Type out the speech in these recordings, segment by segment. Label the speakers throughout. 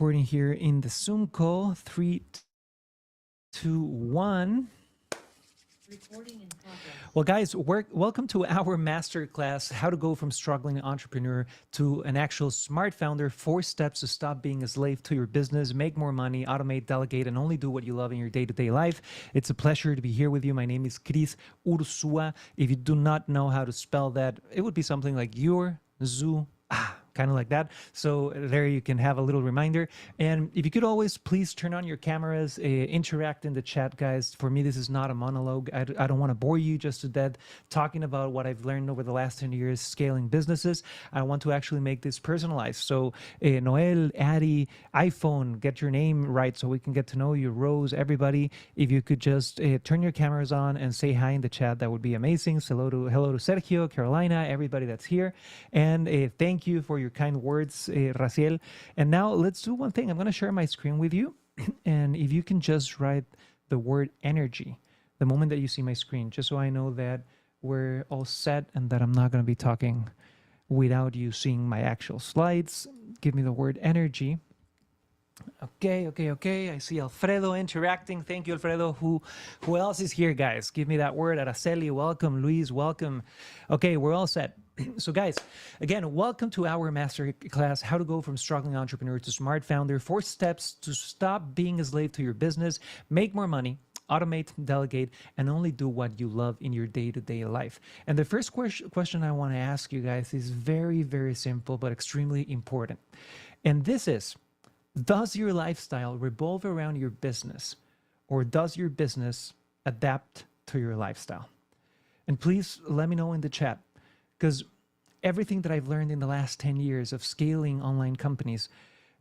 Speaker 1: recording here in the Zoom call. 3, 2, 1.
Speaker 2: Recording in progress.
Speaker 1: Well, guys, welcome to our masterclass, how to go from struggling entrepreneur to an actual smart founder. 4 steps to stop being a slave to your business, make more money, automate, delegate, and only do what you love in your day-to-day life. It's a pleasure to be here with you. My name is Cris Urzua. If you do not know how to spell that, it would be something like Urzua. Kind of like that. So there you can have a little reminder. And if you could always please turn on your cameras, interact in the chat, guys. For me, this is not a monologue. I don't want to bore you just to death talking about what I've learned over the last 10 years scaling businesses. I want to actually make this personalized. So Noel, Addie, iPhone, get your name right so we can get to know you. Rose, everybody. If you could just turn your cameras on and say hi in the chat, that would be amazing. So hello to Sergio, Carolina, everybody that's here. And thank you for your kind words, Raciel. And now let's do one thing. I'm going to share my screen with you. And if you can just write the word energy the moment that you see my screen, just so I know that we're all set and that I'm not going to be talking without you seeing my actual slides. Give me the word energy. Okay. I see Alfredo interacting. Thank you, Alfredo. Who else is here, guys? Give me that word. Araceli, welcome. Luis, welcome. Okay, we're all set. So guys, again, welcome to our masterclass, how to go from struggling entrepreneur to smart founder. 4 steps to stop being a slave to your business, make more money, automate, delegate, and only do what you love in your day-to-day life. And the first question I want to ask you guys is very, very simple, but extremely important. And this is, does your lifestyle revolve around your business, or does your business adapt to your lifestyle? And please let me know in the chat, because everything that I've learned in the last 10 years of scaling online companies,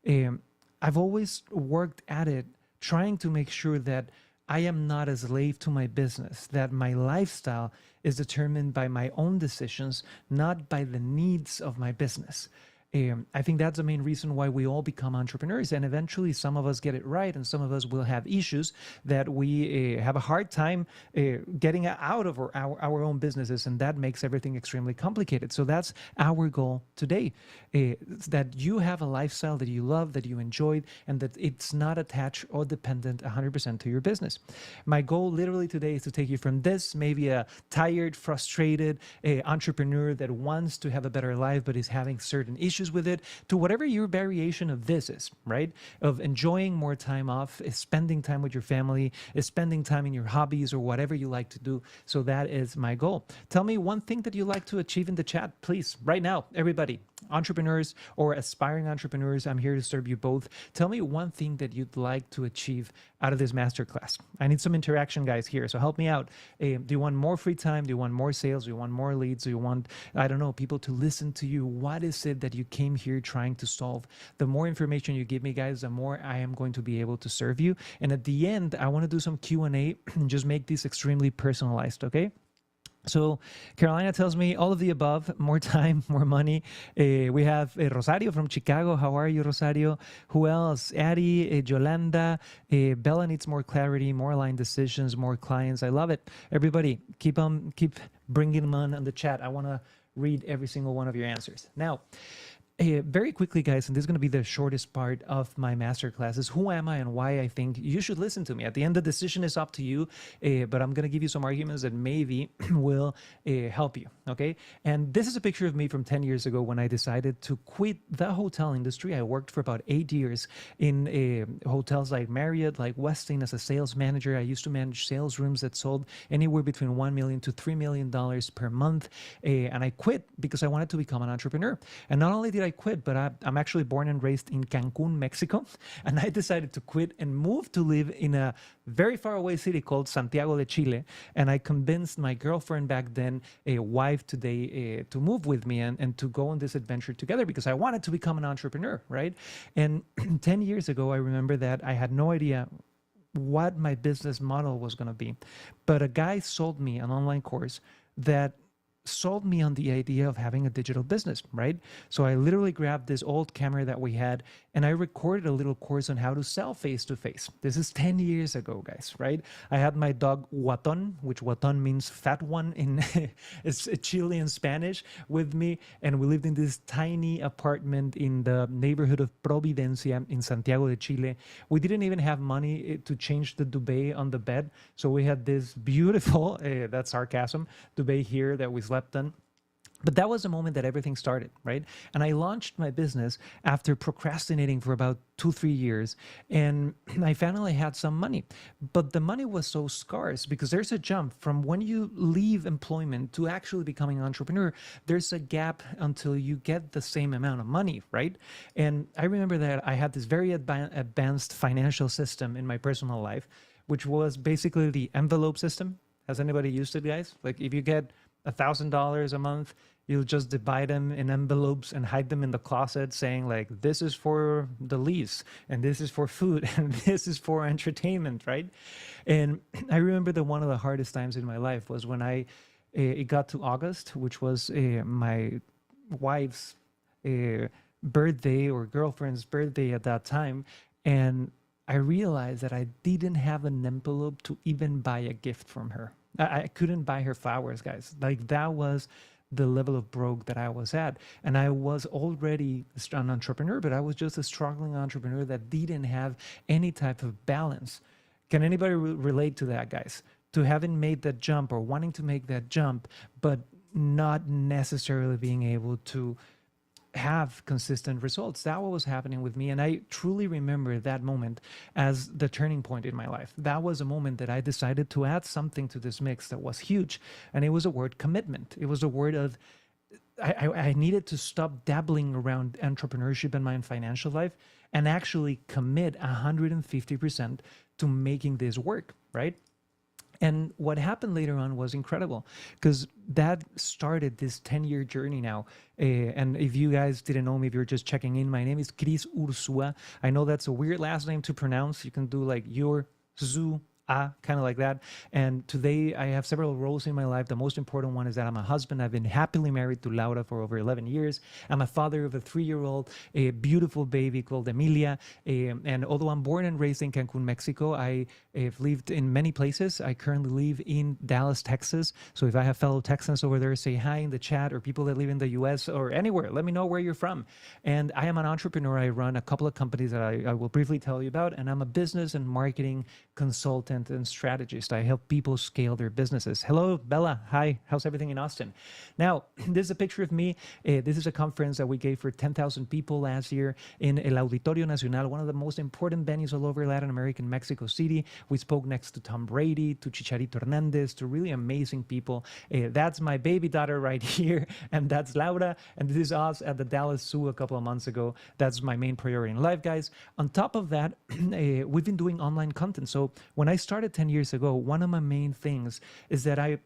Speaker 1: I've always worked at it, trying to make sure that I am not a slave to my business, that my lifestyle is determined by my own decisions, not by the needs of my business. I think that's the main reason why we all become entrepreneurs, and eventually some of us get it right and some of us will have issues that we have a hard time getting out of our own businesses, and that makes everything extremely complicated. So that's our goal today, that you have a lifestyle that you love, that you enjoyed, and that it's not attached or dependent 100% to your business. My goal literally today is to take you from this, maybe a tired, frustrated entrepreneur that wants to have a better life but is having certain issues with it, to whatever your variation of this is, right? Of enjoying more time off, spending time with your family, spending time in your hobbies or whatever you like to do. So that is my goal. Tell me one thing that you like to achieve in the chat, please, right now, everybody. Entrepreneurs or aspiring entrepreneurs, I'm here to serve you both. Tell me one thing that you'd like to achieve out of this masterclass. I need some interaction, guys, here, so help me out. Do you want more free time? Do you want more sales? Do you want more leads? Do you want, I don't know, people to listen to you? What is it that you came here trying to solve? The more information you give me, guys, the more I am going to be able to serve you. And at the end, I want to do some Q&A and just make this extremely personalized, okay? So Carolina tells me all of the above, more time, more money. We have Rosario from Chicago. How are you, Rosario? Who else? Addie, Yolanda, Bella needs more clarity, more aligned decisions, more clients. I love it. Everybody, keep bringing them on the chat. I want to read every single one of your answers. Now, very quickly, guys, and this is going to be the shortest part of my masterclass, is who am I and why I think you should listen to me. At the end, the decision is up to you, but I'm going to give you some arguments that maybe will help you, okay? And this is a picture of me from 10 years ago when I decided to quit the hotel industry. I worked for about 8 years in hotels like Marriott, like Westin as a sales manager. I used to manage sales rooms that sold anywhere between $1 million to $3 million per month, and I quit because I wanted to become an entrepreneur. And not only did I quit, but I'm actually born and raised in Cancun, Mexico, and I decided to quit and move to live in a very far away city called Santiago de Chile. And I convinced my girlfriend back then, a wife today, to move with me and to go on this adventure together because I wanted to become an entrepreneur, right? And 10 years ago, I remember that I had no idea what my business model was going to be, but a guy sold me an online course that sold me on the idea of having a digital business, right? So I literally grabbed this old camera that we had and I recorded a little course on how to sell face to face. This is 10 years ago, guys, right? I had my dog Waton, which Waton means fat one in it's Chilean Spanish, with me. And we lived in this tiny apartment in the neighborhood of Providencia in Santiago de Chile. We didn't even have money to change the duvet on the bed. So we had this beautiful, that's sarcasm, duvet here that we slept on. But that was the moment that everything started, right? And I launched my business after procrastinating for about 2-3 years. And I finally had some money. But the money was so scarce because there's a jump from when you leave employment to actually becoming an entrepreneur. There's a gap until you get the same amount of money, right? And I remember that I had this very advanced financial system in my personal life, which was basically the envelope system. Has anybody used it, guys? Like if you get $1,000 a month, you'll just divide them in envelopes and hide them in the closet saying like, this is for the lease and this is for food and this is for entertainment, right? And I remember that one of the hardest times in my life was when it got to August, which was my wife's birthday or girlfriend's birthday at that time. And I realized that I didn't have an envelope to even buy a gift from her. I couldn't buy her flowers, guys. Like that was the level of broke that I was at. And I was already an entrepreneur, but I was just a struggling entrepreneur that didn't have any type of balance. Can anybody relate to that, guys? To having made that jump or wanting to make that jump, but not necessarily being able to have consistent results. That what was happening with me. And I truly remember that moment as the turning point in my life. That was a moment that I decided to add something to this mix that was huge. And it was a word commitment. It was a word of, I needed to stop dabbling around entrepreneurship in my financial life and actually commit 150% to making this work, right? And what happened later on was incredible because that started this 10-year journey now. And if you guys didn't know me, if you're just checking in, my name is Cris Urzua. I know that's a weird last name to pronounce. You can do like Urzua, kind of like that. And today I have several roles in my life. The most important one is that I'm a husband. I've been happily married to Laura for over 11 years. I'm a father of a 3-year-old, a beautiful baby called Emilia. And although I'm born and raised in Cancun, Mexico, I have lived in many places. I currently live in Dallas, Texas. So if I have fellow Texans over there, say hi in the chat, or people that live in the US or anywhere, let me know where you're from. And I am an entrepreneur. I run a couple of companies that I will briefly tell you about. And I'm a business and marketing consultant and strategist. I help people scale their businesses. Hello, Bella. Hi. How's everything in Austin? Now, this is a picture of me. This is a conference that we gave for 10,000 people last year in El Auditorio Nacional, one of the most important venues all over Latin America, Mexico City. We spoke next to Tom Brady, to Chicharito Hernandez, to really amazing people. That's my baby daughter right here, and that's Laura. And this is us at the Dallas Zoo a couple of months ago. That's my main priority in life, guys. On top of that, we've been doing online content. So when I started 10 years ago, one of my main things is that I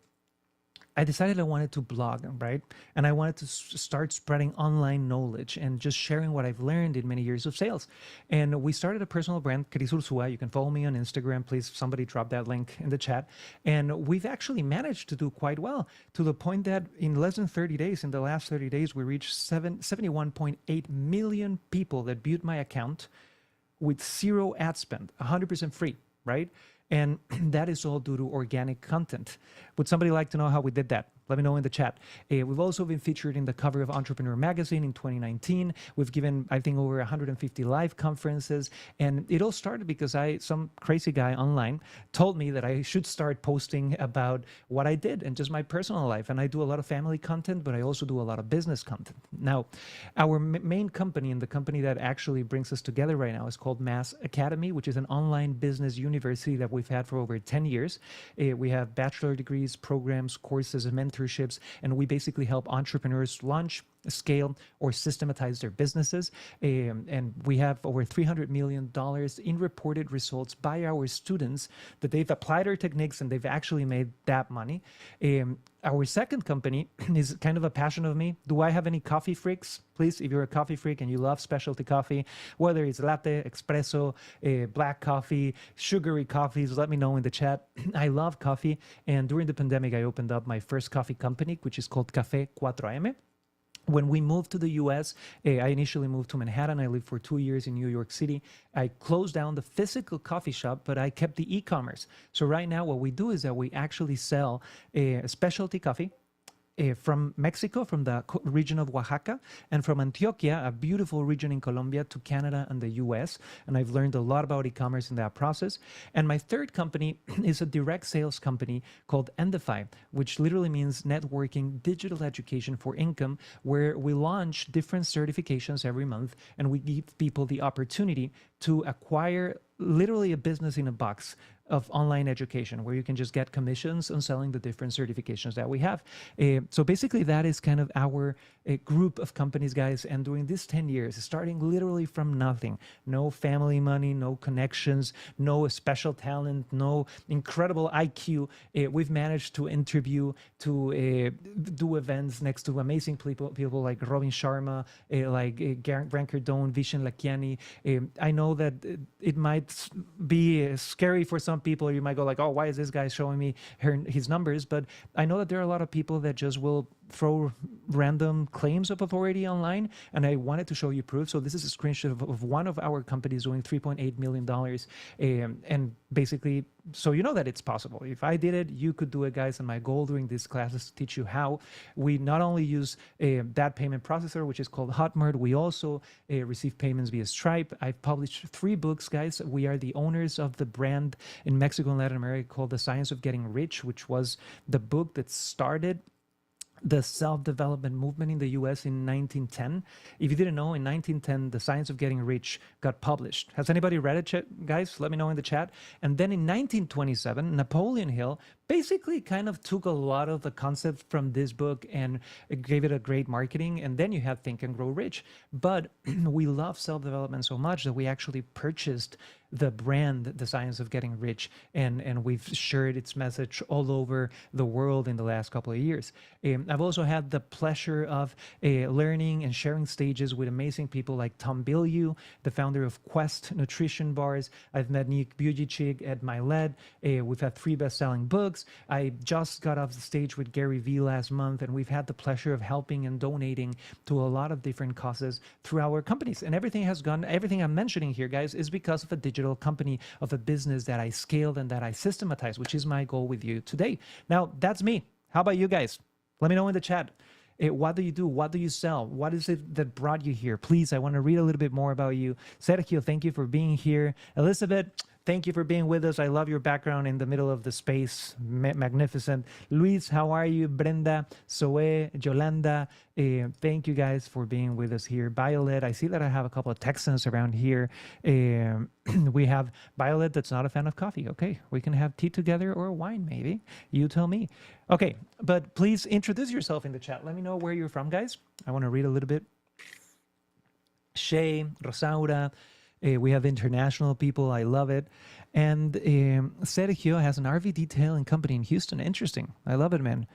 Speaker 1: decided I wanted to blog, right? And I wanted to start spreading online knowledge and just sharing what I've learned in many years of sales. And we started a personal brand, Cris Urzua. You can follow me on Instagram. Please, somebody drop that link in the chat. And we've actually managed to do quite well to the point that in less than 30 days, in the last 30 days, we reached 71.8 million people that viewed my account with zero ad spend, 100% free, right? And that is all due to organic content. Would somebody like to know how we did that? Let me know in the chat. We've also been featured in the cover of Entrepreneur Magazine in 2019. We've given, I think, over 150 live conferences. And it all started because some crazy guy online told me that I should start posting about what I did and just my personal life. And I do a lot of family content, but I also do a lot of business content. Now, our main company and the company that actually brings us together right now is called Mass Academy, which is an online business university that we've had for over 10 years. We have bachelor degrees, programs, courses, and mentorships, and we basically help entrepreneurs launch, scale or systematize their businesses. And we have over $300 million in reported results by our students that they've applied our techniques and they've actually made that money. Our second company is kind of a passion of me. Do I have any coffee freaks? Please, if you're a coffee freak and you love specialty coffee, whether it's latte, espresso, black coffee, sugary coffees, let me know in the chat. I love coffee. And during the pandemic, I opened up my first coffee company, which is called Café 4M. When we moved to the US, I initially moved to Manhattan. I lived for 2 years in New York City. I closed down the physical coffee shop, but I kept the e-commerce. So right now what we do is that we actually sell specialty coffee from Mexico, from the region of Oaxaca, and from Antioquia, a beautiful region in Colombia, to Canada and the US. And I've learned a lot about e-commerce in that process. And my third company is a direct sales company called Endify, which literally means networking digital education for income, where we launch different certifications every month and we give people the opportunity to acquire literally a business in a box of online education where you can just get commissions on selling the different certifications that we have. So basically that is kind of our group of companies, guys. And during these 10 years, starting literally from nothing, no family money, no connections, no special talent, no incredible IQ, we've managed to interview, to do events next to amazing people like Robin Sharma, like Grant Cardone, Vishen Lakiani. I know that it might be scary for some people. You might go like, oh, why is this guy showing me his numbers? But I know that there are a lot of people that just will throw random claims of authority online, and I wanted to show you proof. So this is a screenshot of one of our companies doing $3.8 million, and basically, so you know that it's possible. If I did it, you could do it, guys. And my goal during this class is to teach you how. We not only use that payment processor, which is called Hotmart, we also receive payments via Stripe. I've published 3 books, guys. We are the owners of the brand in Mexico and Latin America called The Science of Getting Rich, which was the book that started the self-development movement in the US in 1910. If you didn't know, in 1910, The Science of Getting Rich got published. Has anybody read it, guys? Let me know in the chat. And then in 1927, Napoleon Hill basically kind of took a lot of the concept from this book and gave it a great marketing. And then you have Think and Grow Rich. But we love self-development so much that we actually purchased the brand, The Science of Getting Rich, and we've shared its message all over the world in the last couple of years. I've also had the pleasure of learning and sharing stages with amazing people like Tom Bilyeu, the founder of Quest Nutrition Bars. I've met Nick Bujicic at MyLed. We've had 3 best-selling books. I just got off the stage with Gary Vee last month, and we've had the pleasure of helping and donating to a lot of different causes through our companies. And everything I'm mentioning here, guys, is because of a digital company, of a business that I scaled and that I systematized, which is my goal with you today. Now, that's me. How about you guys? Let me know in the chat. What do you do? What do you sell? What is it that brought you here? Please, I want to read a little bit more about you. Sergio, thank you for being here. Elizabeth, thank you for being with us. I love your background in the middle of the space. Magnificent. Luis, how are you? Brenda, Zoe, Yolanda, thank you guys for being with us here. Violet, I see that I have a couple of Texans around here. We have Violet that's not a fan of coffee. Okay, we can have tea together or wine maybe. You tell me. Okay, but please introduce yourself in the chat. Let me know where you're from, guys. I want to read a little bit. Shay, Rosaura, we have international people. I love it. And Sergio has an RV detailing company in Houston. Interesting. I love it, man.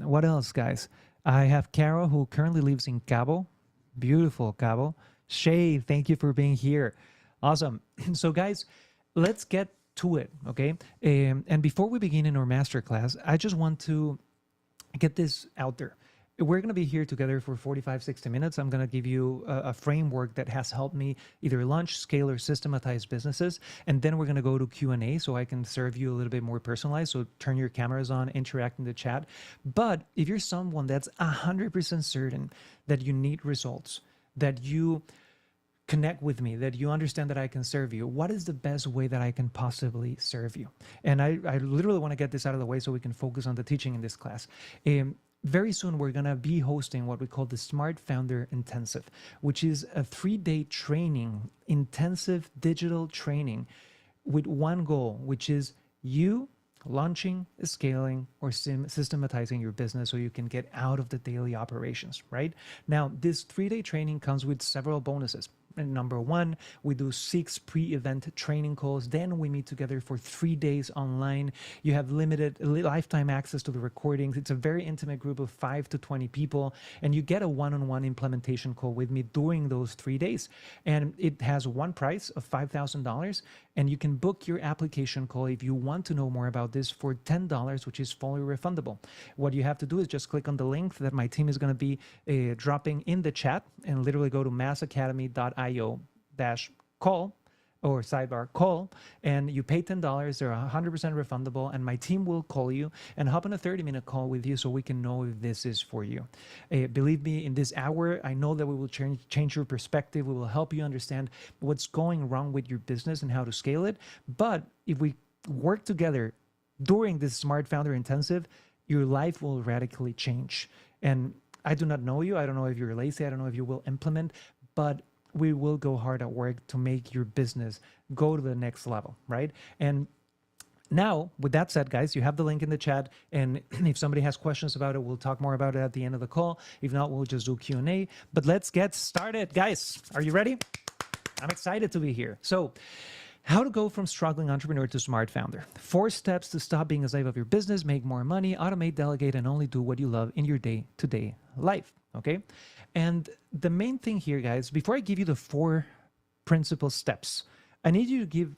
Speaker 1: What else, guys? I have Carol, who currently lives in Cabo. Beautiful Cabo. Shay, thank you for being here. Awesome. So, guys, let's get to it, okay? And before we begin in our masterclass, I just want to get this out there. We're going to be here together for 45, 60 minutes. I'm going to give you a framework that has helped me either launch, scale, or systematize businesses. And then we're going to go to Q&A so I can serve you a little bit more personalized. So turn your cameras on, interact in the chat. But if you're someone that's 100% certain that you need results, that you connect with me, that you understand that I can serve you, what is the best way that I can possibly serve you? And I literally want to get this out of the way so we can focus on the teaching in this class. Very soon, we're going to be hosting what we call the Smart Founder Intensive, which is a 3-day training, intensive digital training with one goal, which is you launching, scaling, or systematizing your business so you can get out of the daily operations, right? Now, this 3-day training comes with several bonuses. And number one, we do 6 pre-event training calls. Then we meet together for 3 days online. You have limited lifetime access to the recordings. It's a very intimate group of 5 to 20 people. And you get a one-on-one implementation call with me during those 3 days. And it has one price of $5,000. And you can book your application call if you want to know more about this for $10, which is fully refundable. What you have to do is just click on the link that my team is going to be dropping in the chat and literally go to massacademy.io-call or sidebar call, and you pay $10. They're 100% refundable, and my team will call you and hop on a 30-minute call with you so we can know if this is for you. Believe me, in this hour, I know that we will change your perspective. We will help you understand what's going wrong with your business and how to scale it. But if we work together during this Smart Founder Intensive, your life will radically change. And I do not know you. I don't know if you're lazy. I don't know if you will implement, but we will go hard at work to make your business go to the next level, right? And now, with that said, guys, you have the link in the chat, and if somebody has questions about it, we'll talk more about it at the end of the call. If not, we'll just do Q&A. But let's get started. Guys, are you ready? I'm excited to be here. So, how to go from struggling entrepreneur to smart founder. 4 steps to stop being a slave of your business, make more money, automate, delegate, and only do what you love in your day-to-day life, okay? And the main thing here, guys, before I give you the 4 principal steps, I need you to give,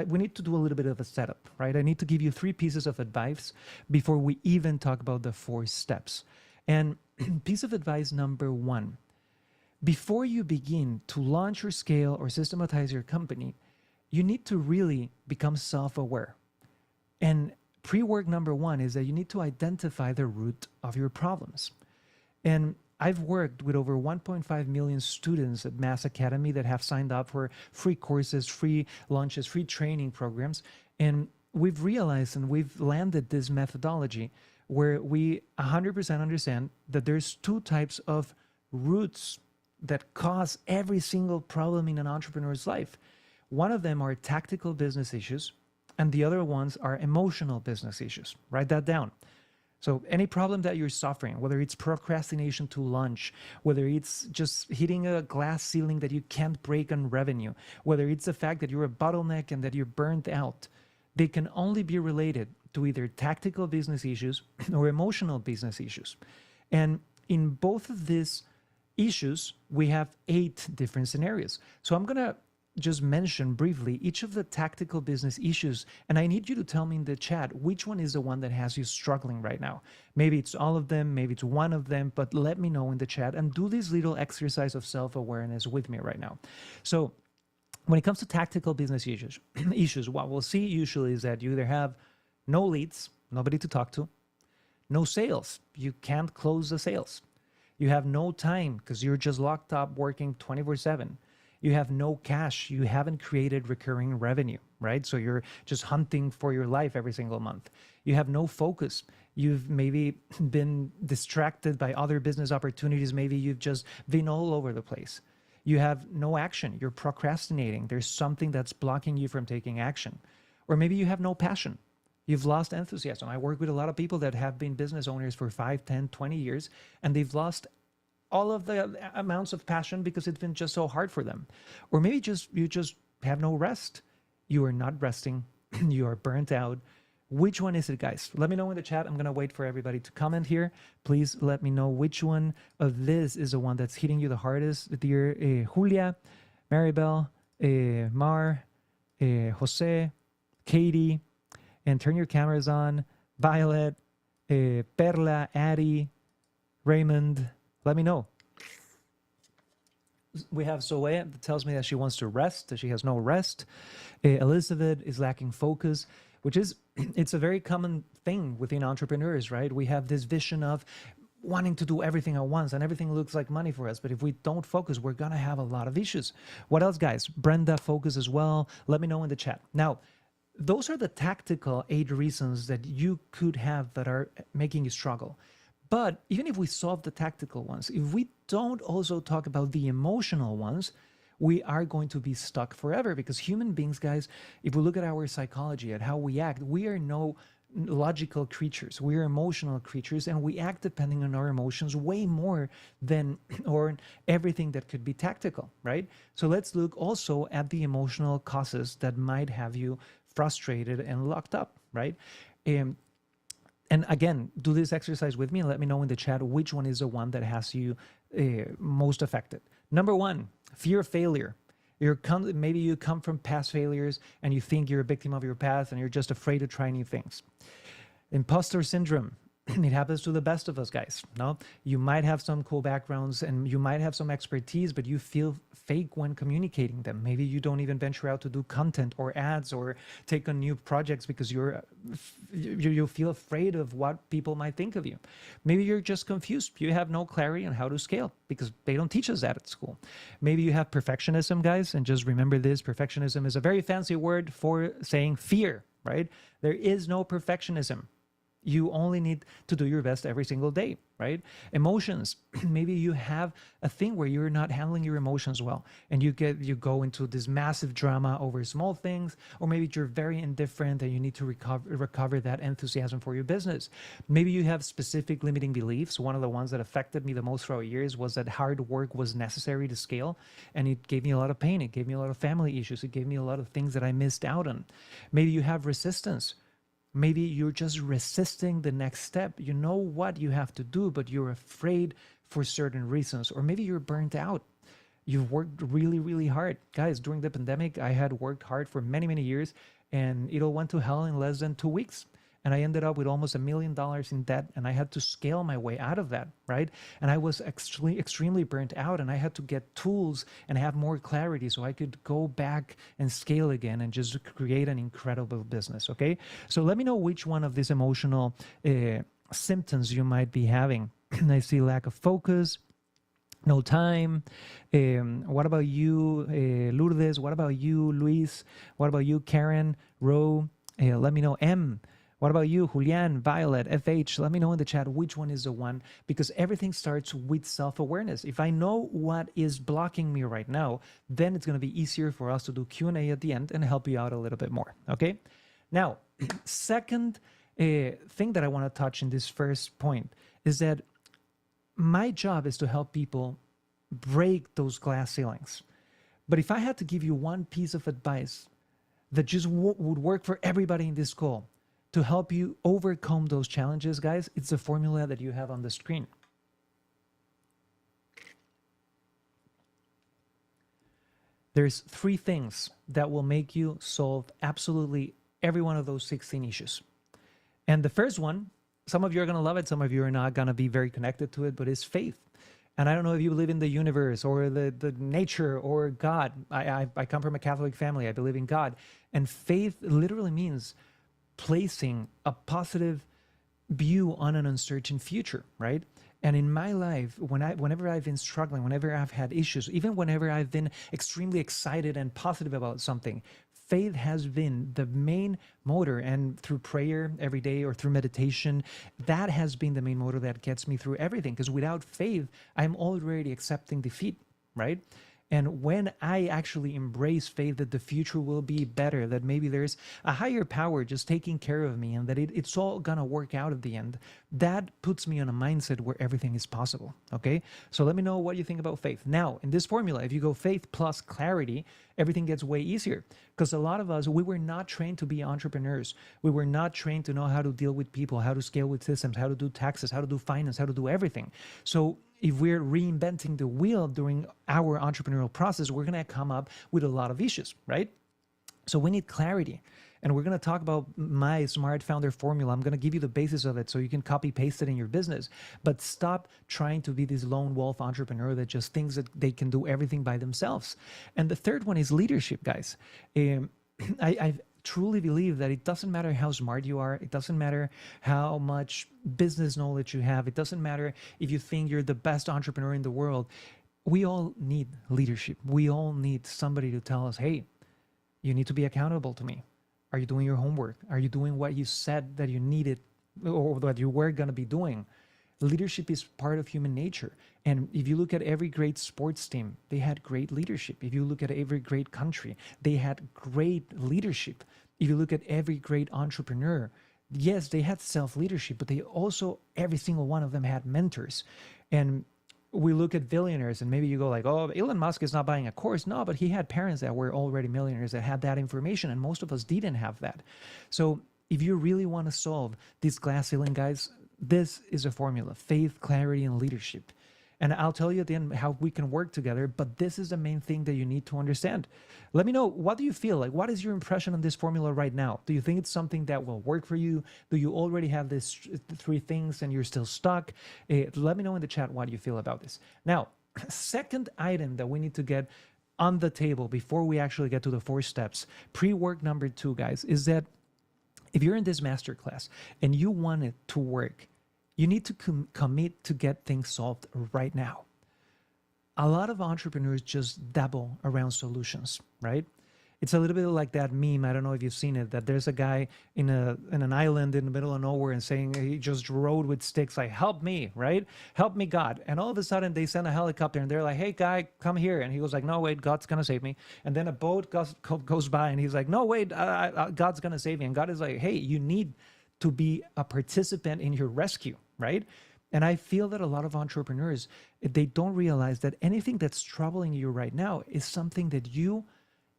Speaker 1: we need to do a little bit of a setup, right? I need to give you 3 pieces of advice before we even talk about the 4 steps. And piece of advice number 1, before you begin to launch or scale or systematize your company, you need to really become self-aware. And pre-work number 1 is that you need to identify the root of your problems. And I've worked with over 1.5 million students at Mass Academy that have signed up for free courses, free launches, free training programs. And we've realized and we've landed this methodology where we 100% understand that there's 2 types of roots that cause every single problem in an entrepreneur's life. One of them are tactical business issues, and the other ones are emotional business issues. Write that down. So any problem that you're suffering, whether it's procrastination to launch, whether it's just hitting a glass ceiling that you can't break on revenue, whether it's the fact that you're a bottleneck and that you're burnt out, they can only be related to either tactical business issues or emotional business issues. And in both of these issues, we have 8 different scenarios. So I'm going to just mention briefly each of the tactical business issues, and I need you to tell me in the chat which one is the one that has you struggling right now. Maybe it's all of them, maybe it's one of them, but let me know in the chat and do this little exercise of self-awareness with me right now. So when it comes to tactical business issues, what we'll see usually is that you either have no leads, nobody to talk to, no sales, you can't close the sales. You have no time because you're just locked up working 24/7. You have no cash. You haven't created recurring revenue, right? So you're just hunting for your life every single month. You have no focus. You've maybe been distracted by other business opportunities. Maybe you've just been all over the place. You have no action. You're procrastinating. There's something that's blocking you from taking action. Or maybe you have no passion. You've lost enthusiasm. I work with a lot of people that have been business owners for 5, 10, 20 years, and they've lost all of the amounts of passion because it's been just so hard for them. Or maybe you just have no rest. You are not resting. You are burnt out. Which one is it, guys? Let me know in the chat. I'm going to wait for everybody to comment here. Please let me know which one of this is the one that's hitting you the hardest. Dear Julia, Maribel, Mar, Jose, Katie, and turn your cameras on. Violet, Perla, Addie, Raymond. Let me know. We have Zoe that tells me that she wants to rest, that she has no rest. Elizabeth is lacking focus, which is, it's a very common thing within entrepreneurs, right? We have this vision of wanting to do everything at once and everything looks like money for us. But if we don't focus, we're going to have a lot of issues. What else, guys? Brenda, focus as well. Let me know in the chat. Now, those are the tactical 8 reasons that you could have that are making you struggle. But even if we solve the tactical ones, if we don't also talk about the emotional ones, we are going to be stuck forever because human beings, guys, if we look at our psychology, at how we act, we are no logical creatures. We're emotional creatures, and we act depending on our emotions way more than or everything that could be tactical, right? So let's look also at the emotional causes that might have you frustrated and locked up, right? Um, and again, do this exercise with me and let me know in the chat which one is the one that has you most affected. Number one, fear of failure. Maybe you come from past failures and you think you're a victim of your past and you're just afraid to try new things. Imposter syndrome. It happens to the best of us, guys. No, you might have some cool backgrounds and you might have some expertise, but you feel fake when communicating them. Maybe you don't even venture out to do content or ads or take on new projects because you feel afraid of what people might think of you. Maybe you're just confused. You have no clarity on how to scale because they don't teach us that at school. Maybe you have perfectionism, guys, and just remember this: perfectionism is a very fancy word for saying fear, right? There is no perfectionism. You only need to do your best every single day, right? Emotions. Maybe you have a thing where you're not handling your emotions well and you go into this massive drama over small things, or maybe you're very indifferent and you need to recover that enthusiasm for your business. Maybe you have specific limiting beliefs. One of the ones that affected me the most throughout years was that hard work was necessary to scale, and it gave me a lot of pain. It gave me a lot of family issues. It gave me a lot of things that I missed out on. Maybe you have resistance. Maybe you're just resisting the next step. You know what you have to do, but you're afraid for certain reasons. Or maybe you're burnt out. You've worked really, really hard. Guys, during the pandemic, I had worked hard for many, many years, and it all went to hell in less than 2 weeks. And I ended up with almost $1 million in debt, and I had to scale my way out of that, right? And I was extremely burnt out, and I had to get tools and have more clarity so I could go back and scale again and just create an incredible business, okay? So let me know which one of these emotional symptoms you might be having. I see lack of focus, no time. What about you, Lourdes? What about you, Luis? What about you, Karen, Ro? Let me know. M. What about you, Julian, Violet, FH? Let me know in the chat which one is the one, because everything starts with self-awareness. If I know what is blocking me right now, then it's going to be easier for us to do Q&A at the end and help you out a little bit more, okay? Now, second thing that I want to touch in this first point is that my job is to help people break those glass ceilings. But if I had to give you one piece of advice that just would work for everybody in this call, to help you overcome those challenges, guys, it's the formula that you have on the screen. There's 3 things that will make you solve absolutely every one of those 16 issues. And the first one, some of you are going to love it, some of you are not going to be very connected to it, but it's faith. And I don't know if you believe in the universe or the nature or God. I come from a Catholic family. I believe in God. And faith literally means placing a positive view on an uncertain future, right? And in my life, whenever I've been struggling, whenever I've had issues, even whenever I've been extremely excited and positive about something, faith has been the main motor. And through prayer every day or through meditation, that has been the main motor that gets me through everything. Because without faith, I'm already accepting defeat, right? And when I actually embrace faith that the future will be better, that maybe there's a higher power just taking care of me and that it's all gonna work out at the end, that puts me on a mindset where everything is possible, okay? So let me know what you think about faith. Now, in this formula, if you go faith plus clarity, everything gets way easier, because a lot of us, we were not trained to be entrepreneurs. We were not trained to know how to deal with people, how to scale with systems, how to do taxes, how to do finance, how to do everything. So if we're reinventing the wheel during our entrepreneurial process, we're going to come up with a lot of issues, right? So we need clarity. And we're going to talk about my Smart Founder formula. I'm going to give you the basis of it so you can copy paste it in your business. But stop trying to be this lone wolf entrepreneur that just thinks that they can do everything by themselves. And the third one is leadership, guys. I truly believe that it doesn't matter how smart you are. It doesn't matter how much business knowledge you have. It doesn't matter if you think you're the best entrepreneur in the world. We all need leadership. We all need somebody to tell us, hey, you need to be accountable to me. Are you doing your homework? Are you doing what you said that you needed or that you were going to be doing? Leadership is part of human nature. And if you look at every great sports team, they had great leadership. If you look at every great country, they had great leadership. If you look at every great entrepreneur, yes, they had self-leadership, but they also, every single one of them had mentors. And we look at billionaires and maybe you go like, oh, Elon Musk is not buying a course. No, but he had parents that were already millionaires that had that information, and most of us didn't have that. So if you really want to solve this glass ceiling, guys, this is a formula: faith, clarity, and leadership. And I'll tell you at the end how we can work together, but this is the main thing that you need to understand. Let me know, what do you feel like? What is your impression on this formula right now? Do you think it's something that will work for you? Do you already have these three things and you're still stuck? Let me know in the chat what you feel about this. Now, second item that we need to get on the table before we actually get to the 4 steps, pre-work number 2, guys, is that if you're in this masterclass and you want it to work, you need to commit to get things solved right now. A lot of entrepreneurs just dabble around solutions, right? It's a little bit like that meme. I don't know if you've seen it, that there's a guy in an island in the middle of nowhere and saying he just rode with sticks like, help me, right? Help me, God. And all of a sudden they send a helicopter and they're like, hey, guy, come here. And he goes like, no, wait, God's going to save me. And then a boat goes by and he's like, no, wait, God's going to save me. And God is like, hey, you need to be a participant in your rescue, right? And I feel that a lot of entrepreneurs, they don't realize that anything that's troubling you right now is something that you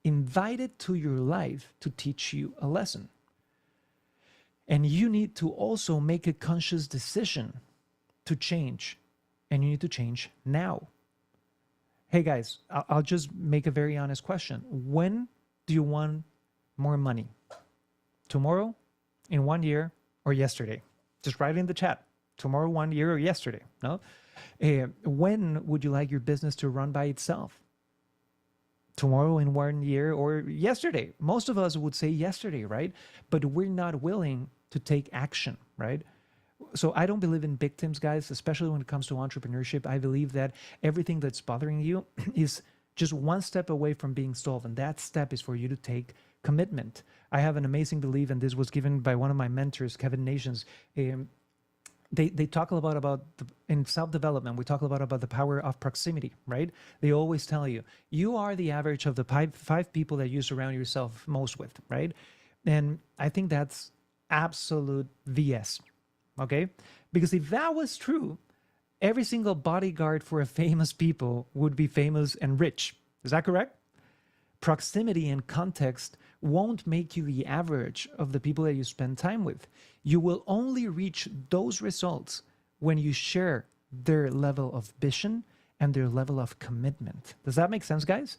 Speaker 1: invited to your life to teach you a lesson. And you need to also make a conscious decision to change. And you need to change now. Hey guys, I'll just make a very honest question. When do you want more money? Tomorrow, in 1 year, or yesterday? Just write it in the chat. Tomorrow, 1 year, or yesterday? No? When would you like your business to run by itself? Tomorrow, in 1 year, or yesterday? Most of us would say yesterday, right? But we're not willing to take action, right? So I don't believe in victims, guys, especially when it comes to entrepreneurship. I believe that everything that's bothering you is just one step away from being solved. And that step is for you to take commitment. I have an amazing belief, and this was given by one of my mentors, Kevin Nations. They talk a lot about in self-development, we talk a lot about the power of proximity, right? They always tell you, you are the average of the five people that you surround yourself most with, right? And I think that's absolute VS, okay? Because if that was true, every single bodyguard for a famous people would be famous and rich. Is that correct? Proximity and context won't make you the average of the people that you spend time with. You will only reach those results when you share their level of vision and their level of commitment. Does that make sense, guys?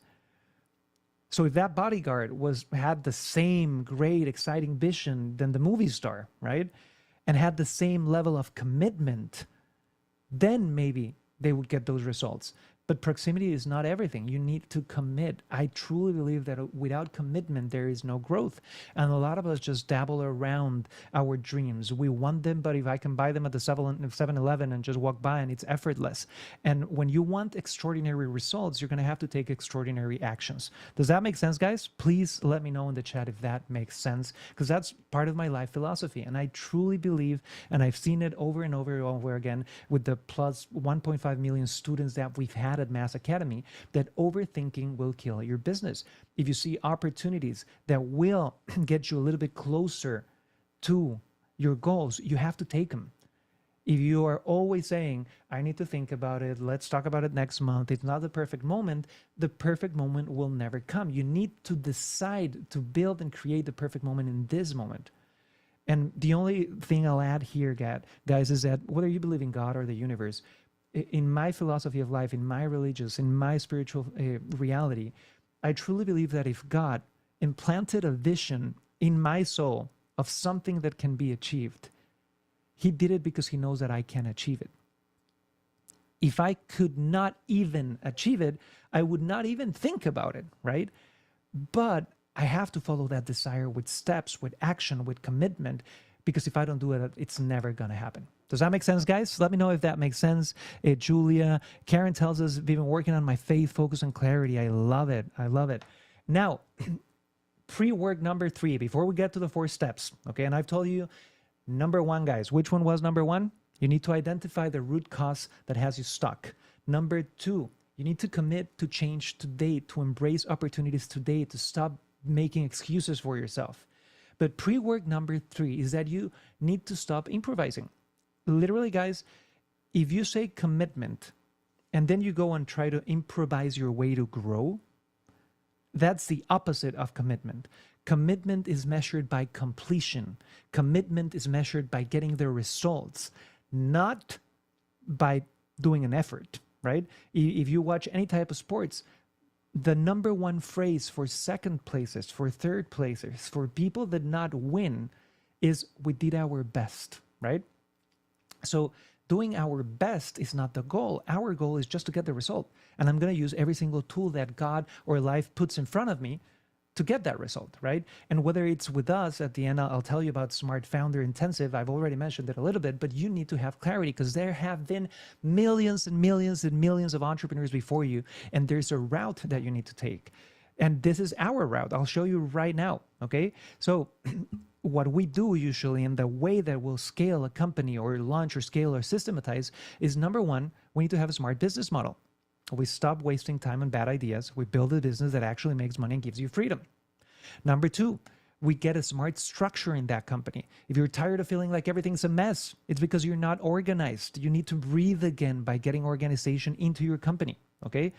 Speaker 1: So if that bodyguard had the same great, exciting vision than the movie star, right? And had the same level of commitment, then maybe they would get those results. But proximity is not everything. You need to commit. I truly believe that without commitment, there is no growth. And a lot of us just dabble around our dreams. We want them, but if I can buy them at the 7-Eleven and just walk by, and it's effortless. And when you want extraordinary results, you're going to have to take extraordinary actions. Does that make sense, guys? Please let me know in the chat if that makes sense, because that's part of my life philosophy. And I truly believe, and I've seen it over and over and over again with the plus 1.5 million students that we've had at Mass Academy, that overthinking will kill your business. If you see opportunities that will get you a little bit closer to your goals, you have to take them. If you are always saying, I need to think about it, let's talk about it next month, it's not the perfect moment will never come. You need to decide to build and create the perfect moment in this moment. And the only thing I'll add here, guys, is that whether you believe in God or the universe, in my philosophy of life, in my religious, in my spiritual reality, I truly believe that if God implanted a vision in my soul of something that can be achieved, he did it because he knows that I can achieve it. If I could not even achieve it, I would not even think about it, right? But I have to follow that desire with steps, with action, with commitment, because if I don't do it, it's never going to happen. Does that make sense, guys? Let me know if that makes sense. Julia, Karen tells us, we've been working on my faith, focus, and clarity. I love it. I love it. Now, pre-work number 3, before we get to the 4 steps, okay? And I've told you, number 1, guys, which one was number 1? You need to identify the root cause that has you stuck. Number 2, you need to commit to change today, to embrace opportunities today, to stop making excuses for yourself. But pre-work number 3 is that you need to stop improvising. Literally, guys, if you say commitment and then you go and try to improvise your way to grow, that's the opposite of commitment. Commitment is measured by completion. Commitment is measured by getting the results, not by doing an effort, right? If you watch any type of sports, the number one phrase for second places, for third places, for people that not win is we did our best, right? So doing our best is not the goal. Our goal is just to get the result. And I'm going to use every single tool that God or life puts in front of me to get that result, right? And whether it's with us at the end, I'll tell you about Smart Founder Intensive. I've already mentioned it a little bit, but you need to have clarity because there have been millions and millions and millions of entrepreneurs before you, and there's a route that you need to take. And this is our route. I'll show you right now, okay? So what we do usually in the way that we'll scale a company or launch or scale or systematize is, number one, we need to have a smart business model. We stop wasting time on bad ideas. We build a business that actually makes money and gives you freedom. Number two, we get a smart structure in that company. If you're tired of feeling like everything's a mess, it's because you're not organized. You need to breathe again by getting organization into your company, okay?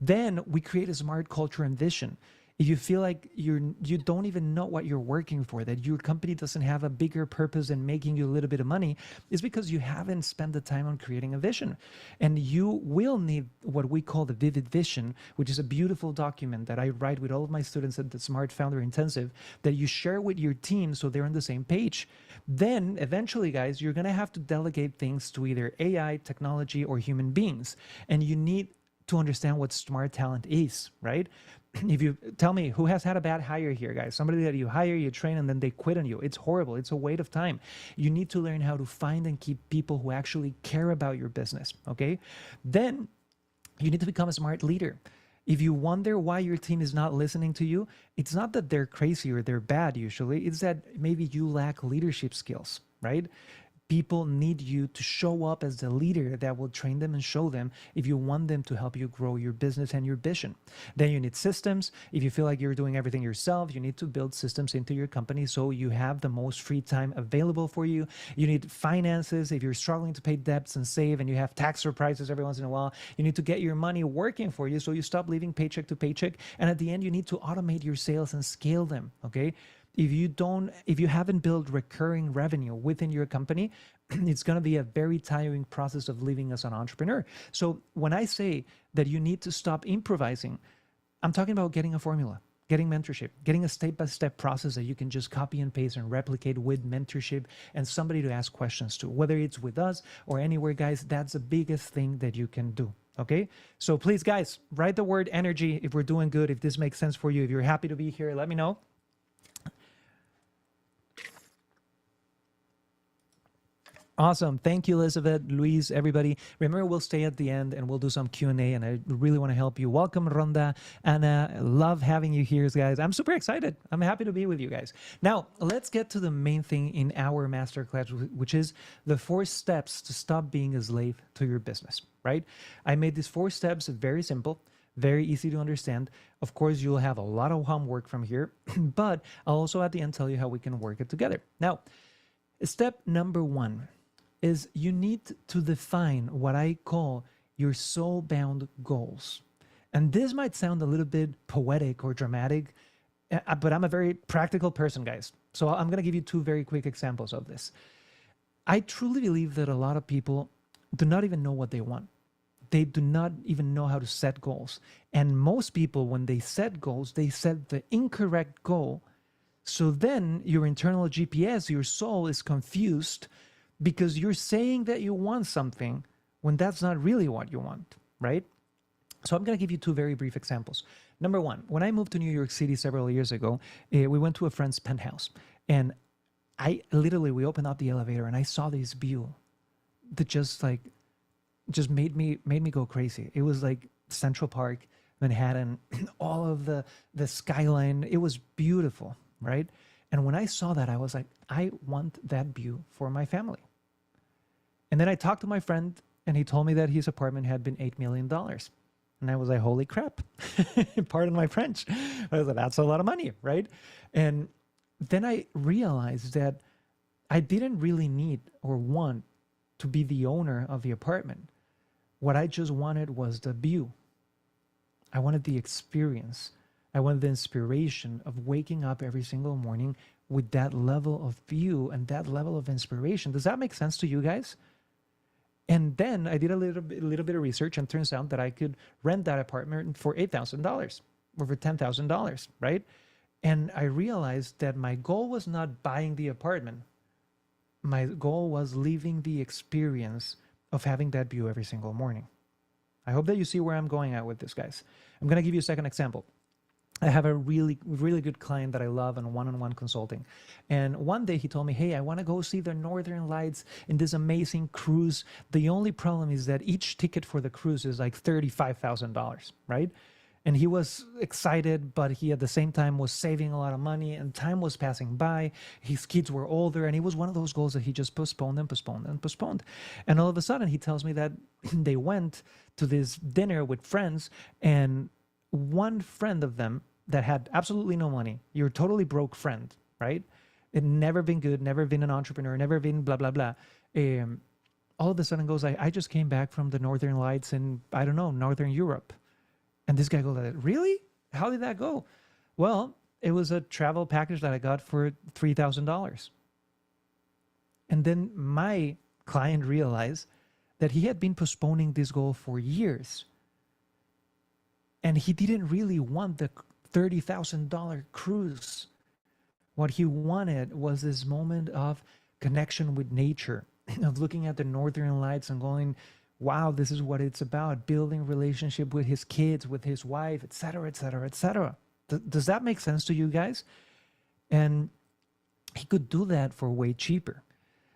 Speaker 1: Then we create a smart culture and vision. If you feel like you don't even know what you're working for, that your company doesn't have a bigger purpose than making you a little bit of money, it's because you haven't spent the time on creating a vision. And you will need what we call the vivid vision, which is a beautiful document that I write with all of my students at the Smart Founder Intensive that you share with your team so they're on the same page. Then eventually, guys, you're going to have to delegate things to either AI, technology, or human beings. And you need to understand what smart talent is, right? If you tell me who has had a bad hire here, guys, somebody that you hire, you train, and then they quit on you. It's horrible. It's a waste of time. You need to learn how to find and keep people who actually care about your business, okay? Then you need to become a smart leader. If you wonder why your team is not listening to you, it's not that they're crazy or they're bad usually. It's that maybe you lack leadership skills, right? People need you to show up as the leader that will train them and show them if you want them to help you grow your business and your vision. Then you need systems. If you feel like you're doing everything yourself, you need to build systems into your company so you have the most free time available for you. You need finances. If you're struggling to pay debts and save and you have tax surprises every once in a while, you need to get your money working for you so you stop living paycheck to paycheck. And at the end, you need to automate your sales and scale them, okay? If you haven't built recurring revenue within your company, it's going to be a very tiring process of living as an entrepreneur. So when I say that you need to stop improvising, I'm talking about getting a formula, getting mentorship, getting a step-by-step process that you can just copy and paste and replicate with mentorship and somebody to ask questions to, whether it's with us or anywhere, guys. That's the biggest thing that you can do. Okay, so please, guys, write the word energy if we're doing good, if this makes sense for you. If you're happy to be here, let me know. Awesome. Thank you, Elizabeth, Luis, everybody. Remember, we'll stay at the end and we'll do some Q&A, and I really want to help you. Welcome, Rhonda, Anna. Love having you here, guys. I'm super excited. I'm happy to be with you guys. Now, let's get to the main thing in our masterclass, which is the 4 steps to stop being a slave to your business, right? I made these 4 steps very simple, very easy to understand. Of course, you'll have a lot of homework from here, but I'll also at the end tell you how we can work it together. Now, step number 1 is you need to define what I call your soul-bound goals. And this might sound a little bit poetic or dramatic, but I'm a very practical person, guys. So I'm going to give you 2 very quick examples of this. I truly believe that a lot of people do not even know what they want. They do not even know how to set goals. And most people, when they set goals, they set the incorrect goal. So then your internal GPS, your soul, is confused because you're saying that you want something when that's not really what you want, right? So I'm going to give you 2 very brief examples. Number 1, when I moved to New York City several years ago, we went to a friend's penthouse, and we opened up the elevator and I saw this view that just made me go crazy. It was like Central Park, Manhattan, all of the skyline. It was beautiful, right? And when I saw that, I was like, I want that view for my family. And then I talked to my friend, and he told me that his apartment had been $8 million. And I was like, holy crap. Pardon my French. I was like, that's a lot of money, right? And then I realized that I didn't really need or want to be the owner of the apartment. What I just wanted was the view. I wanted the experience. I wanted the inspiration of waking up every single morning with that level of view and that level of inspiration. Does that make sense to you guys? And then I did a little bit of research, and turns out that I could rent that apartment for $8,000 or for $10,000, right? And I realized that my goal was not buying the apartment. My goal was living the experience of having that view every single morning. I hope that you see where I'm going at with this, guys. I'm going to give you a second example. I have a really, really good client that I love on one-on-one consulting. And one day he told me, hey, I want to go see the Northern Lights in this amazing cruise. The only problem is that each ticket for the cruise is like $35,000, right? And he was excited, but he at the same time was saving a lot of money, and time was passing by. His kids were older, and it was one of those goals that he just postponed and postponed and postponed. And all of a sudden he tells me that they went to this dinner with friends, and one friend of them that had absolutely no money, your totally broke friend, right? It never been good, never been an entrepreneur, never been blah, blah, blah. All of a sudden goes, I just came back from the Northern Lights in, I don't know, Northern Europe. And this guy goes, really? How did that go? Well, it was a travel package that I got for $3,000. And then my client realized that he had been postponing this goal for years. And he didn't really want the $30,000 cruise. What he wanted was this moment of connection with nature, of looking at the Northern Lights and going, wow, this is what it's about, building relationship with his kids, with his wife, etc., etc., etc. Does that make sense to you guys? And he could do that for way cheaper.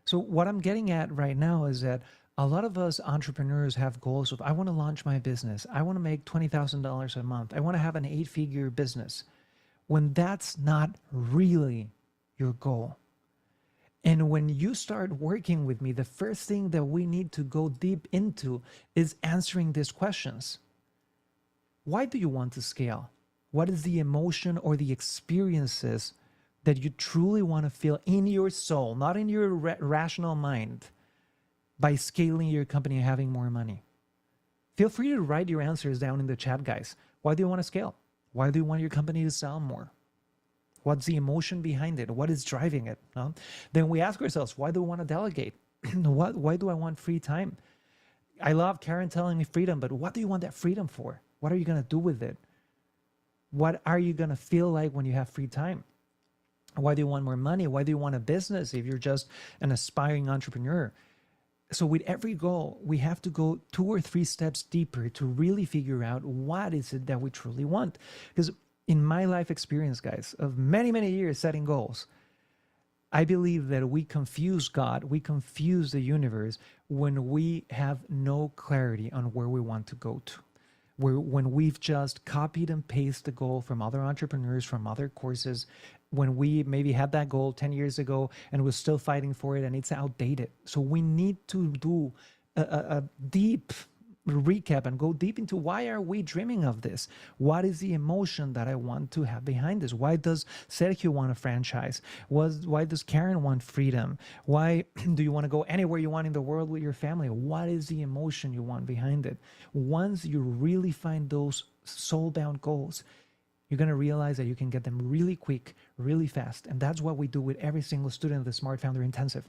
Speaker 1: So what I'm getting at right now is that a lot of us entrepreneurs have goals of, I want to launch my business. I want to make $20,000 a month. I want to have an 8-figure business. When that's not really your goal. And when you start working with me, the first thing that we need to go deep into is answering these questions. Why do you want to scale? What is the emotion or the experiences that you truly want to feel in your soul, not in your rational mind, by scaling your company and having more money? Feel free to write your answers down in the chat, guys. Why do you want to scale? Why do you want your company to sell more? What's the emotion behind it? What is driving it? No? Then we ask ourselves, why do we want to delegate? Why do I want free time? I love Karen telling me freedom, but what do you want that freedom for? What are you going to do with it? What are you going to feel like when you have free time? Why do you want more money? Why do you want a business if you're just an aspiring entrepreneur? So with every goal, we have to go 2 or 3 steps deeper to really figure out what is it that we truly want. Because in my life experience, guys, of many, many years setting goals, I believe that we confuse God, we confuse the universe when we have no clarity on where we want to go to. When we've just copied and pasted the goal from other entrepreneurs, from other courses, when we maybe had that goal 10 years ago and we're still fighting for it and it's outdated. So we need to do a deep recap and go deep into, why are we dreaming of this? What is the emotion that I want to have behind this? Why does Sergio want a franchise? Why does Karen want freedom? Why do you want to go anywhere you want in the world with your family? What is the emotion you want behind it? Once you really find those soul-bound goals, you're going to realize that you can get them really quick, really fast. And that's what we do with every single student of the Smart Founder Intensive.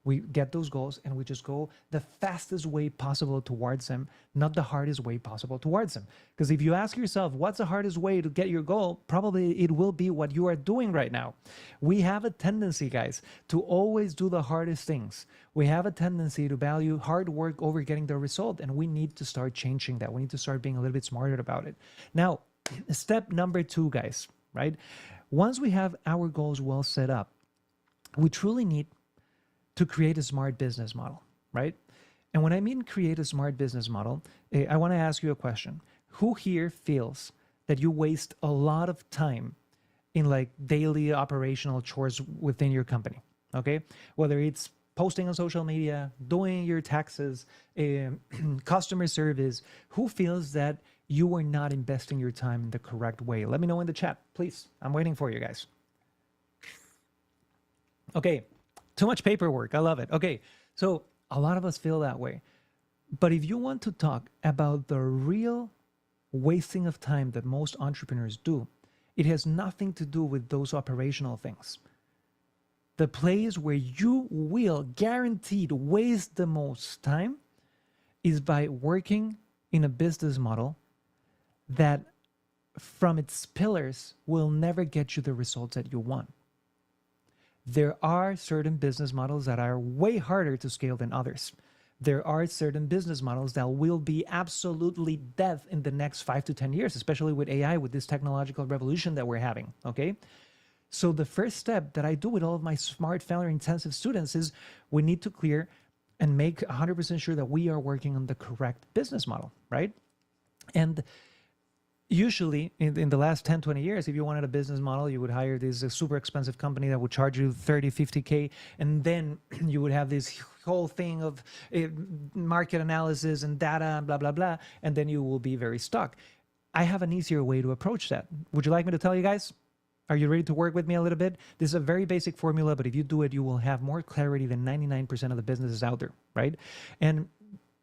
Speaker 1: We get those goals and we just go the fastest way possible towards them, not the hardest way possible towards them. Because if you ask yourself, what's the hardest way to get your goal? Probably it will be what you are doing right now. We have a tendency, guys, to always do the hardest things. We have a tendency to value hard work over getting the result. And we need to start changing that. We need to start being a little bit smarter about it. Now, step number 2, guys, right? Once we have our goals well set up, we truly need to create a smart business model, right? And when I mean create a smart business model, I want to ask you a question. Who here feels that you waste a lot of time in like daily operational chores within your company, okay? Whether it's posting on social media, doing your taxes, customer service, who feels that you are not investing your time in the correct way? Let me know in the chat, please. I'm waiting for you guys. Okay, too much paperwork. I love it. Okay, so a lot of us feel that way. But if you want to talk about the real wasting of time that most entrepreneurs do, it has nothing to do with those operational things. The place where you will guaranteed waste the most time is by working in a business model that from its pillars will never get you the results that you want. There are certain business models that are way harder to scale than others. There are certain business models that will be absolutely dead in the next 5 to 10 years, especially with AI, with this technological revolution that we're having, okay? So the first step that I do with all of my Smart Founder Intensive students is we need to clear and make 100% sure that we are working on the correct business model, right? And usually in the last 10, 20 years, if you wanted a business model, you would hire this super expensive company that would charge you 30, 50K. And then you would have this whole thing of market analysis and data and blah, blah, blah. And then you will be very stuck. I have an easier way to approach that. Would you like me to tell you guys? Are you ready to work with me a little bit? This is a very basic formula, but if you do it, you will have more clarity than 99% of the businesses out there, right? And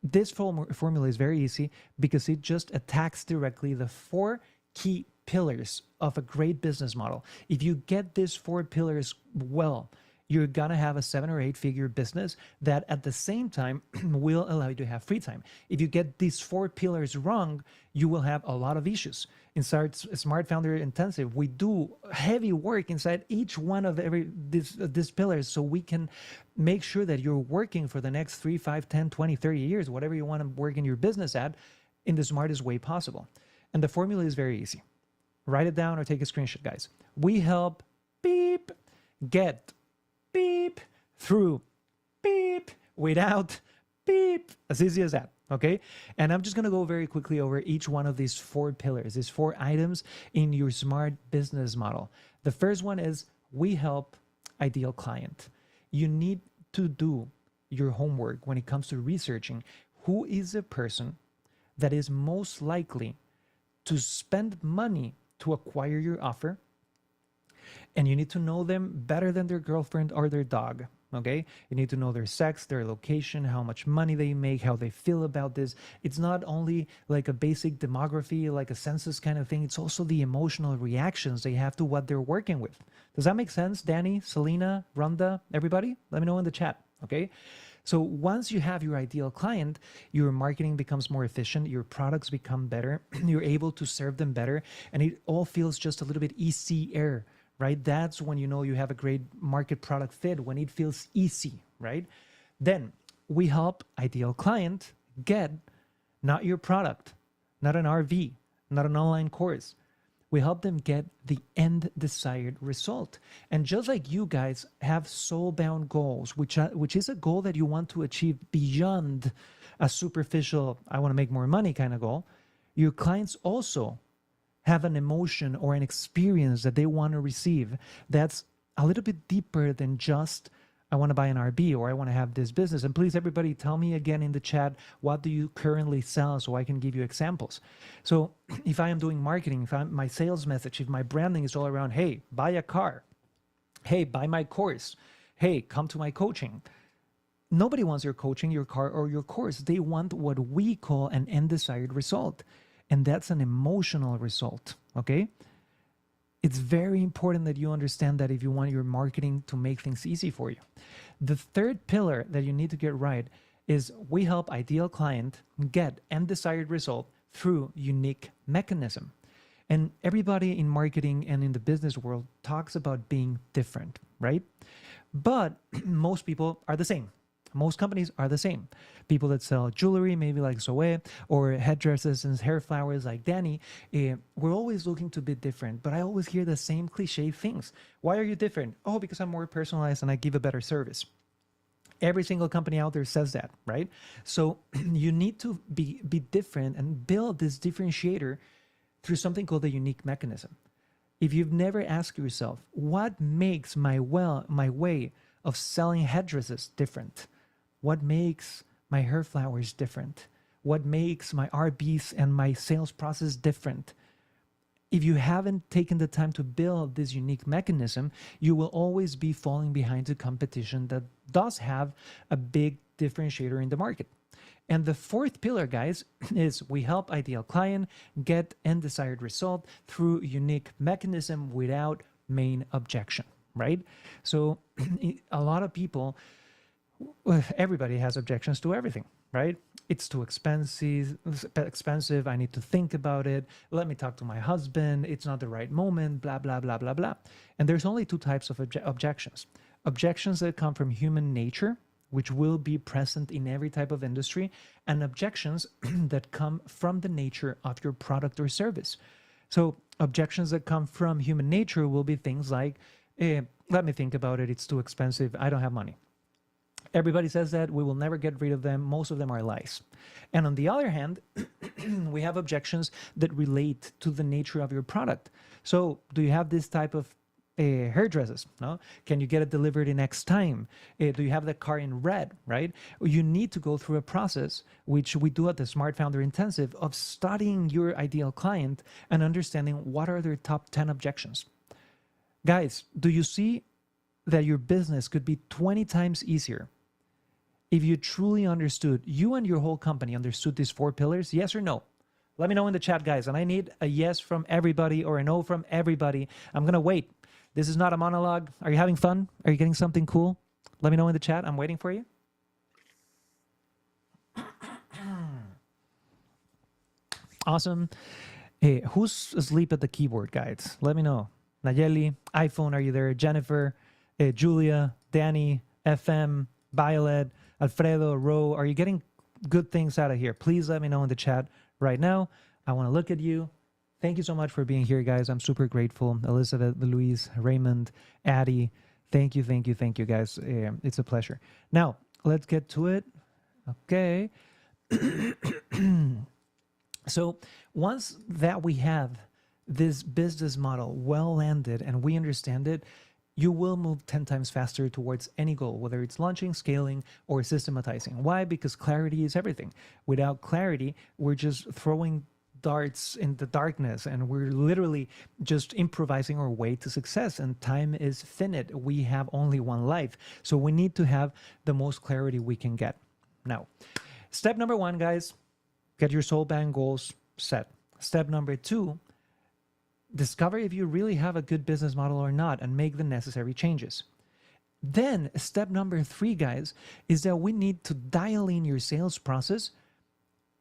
Speaker 1: this formula is very easy because it just attacks directly the 4 key pillars of a great business model. If you get these 4 pillars well, you're going to have a 7 or 8 figure business that at the same time will allow you to have free time. If you get these 4 pillars wrong, you will have a lot of issues. Inside Smart Founder Intensive, we do heavy work inside each one of these pillars so we can make sure that you're working for the next 3, 5, 10, 20, 30 years, whatever you want to work in your business at, in the smartest way possible. And the formula is very easy. Write it down or take a screenshot, guys. We help beep get beep through beep without beep. As easy as that. Okay. And I'm just going to go very quickly over each one of these 4 pillars, these 4 items in your smart business model. The first one is we help ideal client. You need to do your homework when it comes to researching who is the person that is most likely to spend money to acquire your offer. And you need to know them better than their girlfriend or their dog. Okay, you need to know their sex, their location, how much money they make, how they feel about this. It's not only like a basic demography, like a census kind of thing. It's also the emotional reactions they have to what they're working with. Does that make sense? Danny, Selena, Rhonda, everybody? Let me know in the chat. Okay. So once you have your ideal client, your marketing becomes more efficient, your products become better, you're able to serve them better, and it all feels just a little bit easier. Right? That's when you know you have a great market product fit, when it feels easy, right? Then we help ideal client get not your product, not an RV, not an online course. We help them get the end desired result. And just like you guys have soul-bound goals, which is a goal that you want to achieve beyond a superficial, I want to make more money kind of goal, your clients also have an emotion or an experience that they want to receive that's a little bit deeper than just, I want to buy an RB or I want to have this business. And please, everybody, tell me again in the chat, what do you currently sell so I can give you examples? So if I am doing marketing, if my sales message, if my branding is all around, hey, buy a car, hey, buy my course, hey, come to my coaching. Nobody wants your coaching, your car, or your course. They want what we call an end desired result. And that's an emotional result, okay? It's very important that you understand that if you want your marketing to make things easy for you. The third pillar that you need to get right is we help ideal client get end desired result through unique mechanism. And everybody in marketing and in the business world talks about being different, right? But most people are the same. Most companies are the same. People that sell jewelry, maybe like Zoe, or headdresses and hair flowers like Danny, we're always looking to be different. But I always hear the same cliche things. Why are you different? Oh, because I'm more personalized and I give a better service. Every single company out there says that, right? So you need to be different and build this differentiator through something called the unique mechanism. If you've never asked yourself, what makes my way of selling headdresses different? What makes my hair flowers different? What makes my RBs and my sales process different? if you haven't taken the time to build this unique mechanism, you will always be falling behind the competition that does have a big differentiator in the market. And the fourth pillar, guys, is we help ideal client get end desired result through unique mechanism without main objection, right? So a lot of people, everybody has objections to everything, right? It's too expensive. I need to think about it. Let me talk to my husband. It's not the right moment, blah, blah, blah, blah, blah. And there's only two types of objections. Objections that come from human nature, which will be present in every type of industry, and objections that come from the nature of your product or service. So objections that come from human nature will be things like, let me think about it. It's too expensive. I don't have money. Everybody says that. We will never get rid of them. Most of them are lies. And on the other hand, we have objections that relate to the nature of your product. So do you have this type of hairdressers? No? Can you get it delivered in X time? Do you have the car in red, right? You need to go through a process, which we do at the Smart Founder Intensive, of studying your ideal client and understanding what are their top 10 objections. Guys, do you see that your business could be 20 times easier if you truly understood, you and your whole company understood these 4 pillars? Yes or no? Let me know in the chat, guys. And I need a yes from everybody or a no from everybody. I'm going to wait. This is not a monologue. Are you having fun? Are you getting something cool? Let me know in the chat. I'm waiting for you. Awesome. Hey, who's asleep at the keyboard, guys? Let me know. Nayeli, iPhone, are you there? Jennifer, Julia, Danny, FM, Violet, Alfredo, Ro, are you getting good things out of here? Please let me know in the chat right now. I want to look at you. Thank you so much for being here, guys. I'm super grateful. Elizabeth, Louise, Raymond, Addie, thank you, guys. It's a pleasure. Now, let's get to it. Okay. So once that we have this business model well landed and we understand it, you will move 10 times faster towards any goal, whether it's launching, scaling, or systematizing. Why? Because clarity is everything. Without clarity, we're just throwing darts in the darkness and we're literally just improvising our way to success, and time is finite. We have only one life. So we need to have the most clarity we can get. Now, step number 1, guys, get your soul band goals set. Step number 2, discover if you really have a good business model or not and make the necessary changes. Then step number 3, guys, is that we need to dial in your sales process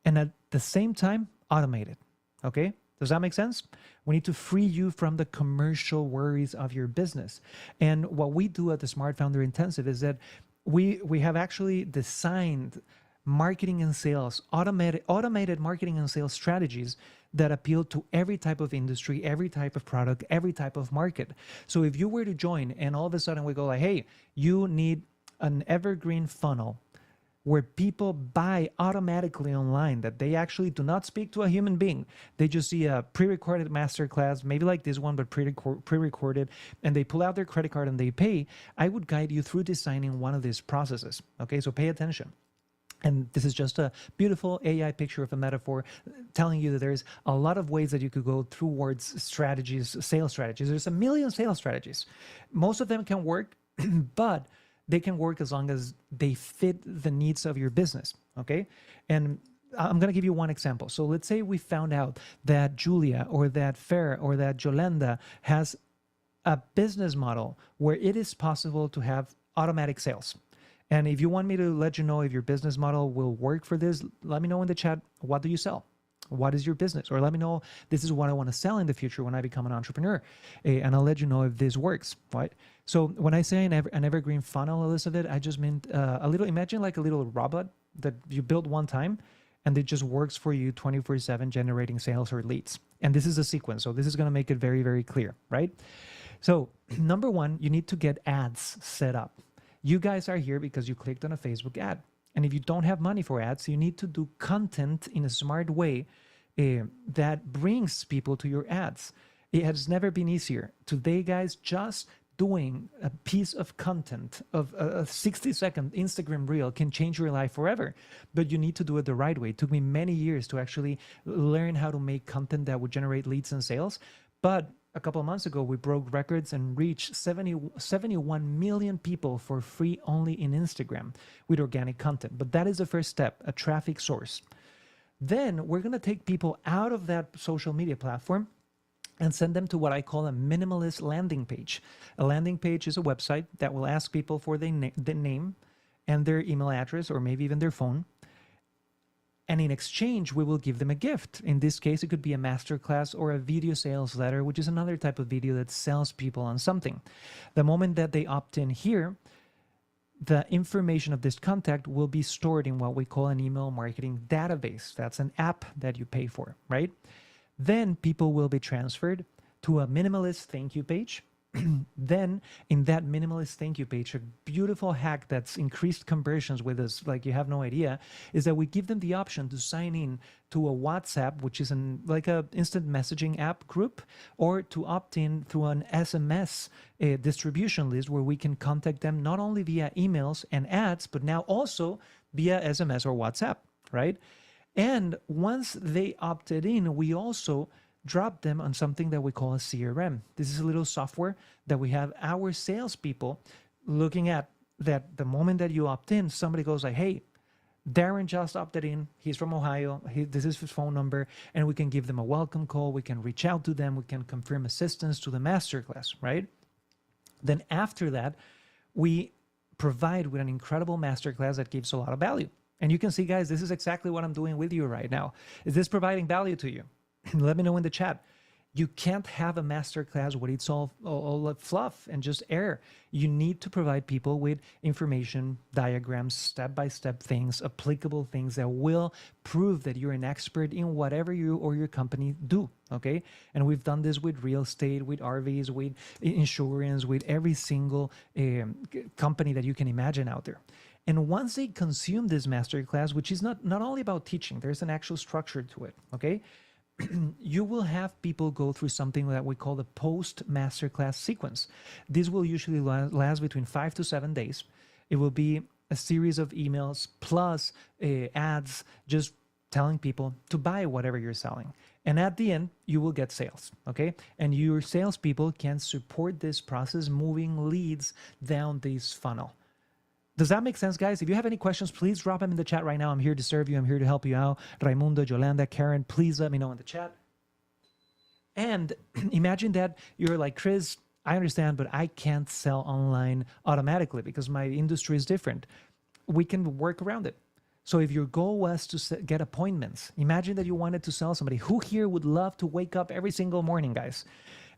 Speaker 1: and at the same time automate it. Okay? Does that make sense? We need to free you from the commercial worries of your business. And what we do at the Smart Founder Intensive is that we have actually designed marketing and sales, automated marketing and sales strategies that appeal to every type of industry, every type of product, every type of market. So if you were to join and all of a sudden we go like, hey, you need an evergreen funnel where people buy automatically online, that they actually do not speak to a human being. They just see a pre-recorded masterclass, maybe like this one, but pre-recorded, and they pull out their credit card and they pay. I would guide you through designing one of these processes. Okay, so pay attention. And this is just a beautiful AI picture of a metaphor telling you that there's a lot of ways that you could go towards strategies, sales strategies. There's a million sales strategies. Most of them can work, but they can work as long as they fit the needs of your business, okay? And I'm going to give you one example. So let's say we found out that Julia or that Fer or that Jolenda has a business model where it is possible to have automatic sales. And if you want me to let you know if your business model will work for this, let me know in the chat, what do you sell? What is your business? Or let me know, this is what I want to sell in the future when I become an entrepreneur. And I'll let you know if this works, right? So when I say an evergreen funnel, Elizabeth, I just meant a little, imagine like a little robot that you build one time and it just works for you 24/7 generating sales or leads. And this is a sequence. So this is going to make it very, very clear, right? So number 1, you need to get ads set up. You guys are here because you clicked on a Facebook ad. And if you don't have money for ads, you need to do content in a smart way that brings people to your ads. It has never been easier. Today, guys, just doing a piece of content of a 60-second Instagram reel can change your life forever. But you need to do it the right way. It took me many years to actually learn how to make content that would generate leads and sales. But a couple of months ago, we broke records and reached 71 million people for free only in Instagram with organic content. But that is the first step, a traffic source. Then we're going to take people out of that social media platform and send them to what I call a minimalist landing page. A landing page is a website that will ask people for the name and their email address, or maybe even their phone. And in exchange, we will give them a gift. In this case, it could be a masterclass or a video sales letter, which is another type of video that sells people on something. The moment that they opt in here, the information of this contact will be stored in what we call an email marketing database. That's an app that you pay for, right? Then people will be transferred to a minimalist thank you page. Then in that minimalist thank you page, a beautiful hack that's increased conversions with us, like you have no idea, is that we give them the option to sign in to a WhatsApp, which is like a instant messaging app group, or to opt in through an SMS distribution list where we can contact them not only via emails and ads, but now also via SMS or WhatsApp, right? And once they opted in, we also drop them on something that we call a CRM. This is a little software that we have our salespeople looking at, that the moment that you opt in, somebody goes like, hey, Darren just opted in. He's from Ohio. This is his phone number. And we can give them a welcome call. We can reach out to them. We can confirm assistance to the masterclass, right? Then after that, we provide with an incredible masterclass that gives a lot of value. And you can see, guys, this is exactly what I'm doing with you right now. Is this providing value to you? Let me know in the chat. You can't have a masterclass where it's all fluff and just air. You need to provide people with information, diagrams, step-by-step things, applicable things that will prove that you're an expert in whatever you or your company do, okay? And we've done this with real estate, with RVs, with insurance, with every single company that you can imagine out there. And once they consume this masterclass, which is not only about teaching, there's an actual structure to it, okay? You will have people go through something that we call the post-masterclass sequence. This will usually last between 5 to 7 days. It will be a series of emails plus ads just telling people to buy whatever you're selling. And at the end, you will get sales, okay? And your salespeople can support this process, moving leads down this funnel. Does that make sense, guys? If you have any questions, please drop them in the chat right now. I'm here to serve you. I'm here to help you out. Raimundo, Yolanda, Karen, please let me know in the chat. And imagine that you're like, Cris, I understand, but I can't sell online automatically because my industry is different. We can work around it. So if your goal was to get appointments, imagine that you wanted to sell somebody. Who here would love to wake up every single morning, guys,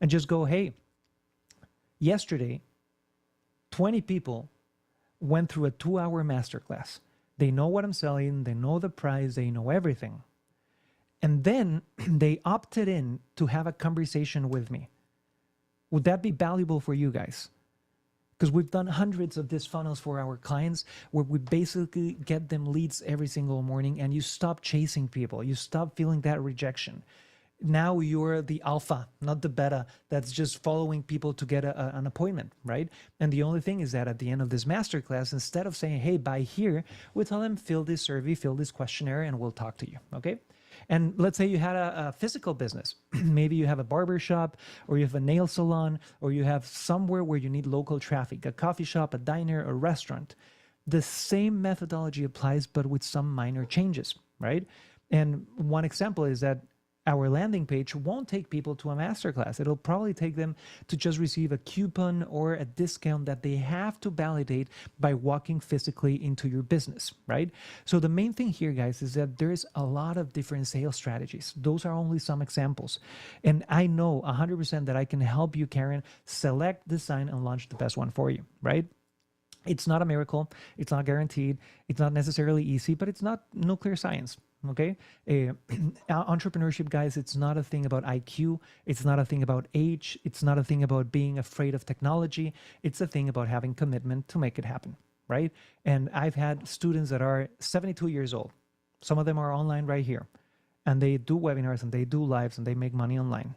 Speaker 1: and just go, hey, yesterday, 20 people went through a 2-hour masterclass. They know what I'm selling. They know the price. They know everything. And then they opted in to have a conversation with me. Would that be valuable for you guys? Because we've done hundreds of these funnels for our clients where we basically get them leads every single morning, and you stop chasing people. You stop feeling that rejection. Now you're the alpha, not the beta, that's just following people to get an appointment, right? And the only thing is that at the end of this masterclass, instead of saying, hey, buy here, we tell them, fill this survey, fill this questionnaire, and we'll talk to you, okay? And let's say you had a physical business. Maybe you have a barber shop, or you have a nail salon, or you have somewhere where you need local traffic, a coffee shop, a diner, a restaurant. The same methodology applies, but with some minor changes, right? And one example is that our landing page won't take people to a masterclass. It'll probably take them to just receive a coupon or a discount that they have to validate by walking physically into your business, right? So the main thing here, guys, is that there's a lot of different sales strategies. Those are only some examples. And I know 100% that I can help you, Karen, select, design, and launch the best one for you, right? It's not a miracle. It's not guaranteed. It's not necessarily easy, but it's not nuclear science. Okay. Entrepreneurship, guys, it's not a thing about IQ. It's not a thing about age. It's not a thing about being afraid of technology. It's a thing about having commitment to make it happen. Right. And I've had students that are 72 years old. Some of them are online right here, and they do webinars and they do lives and they make money online.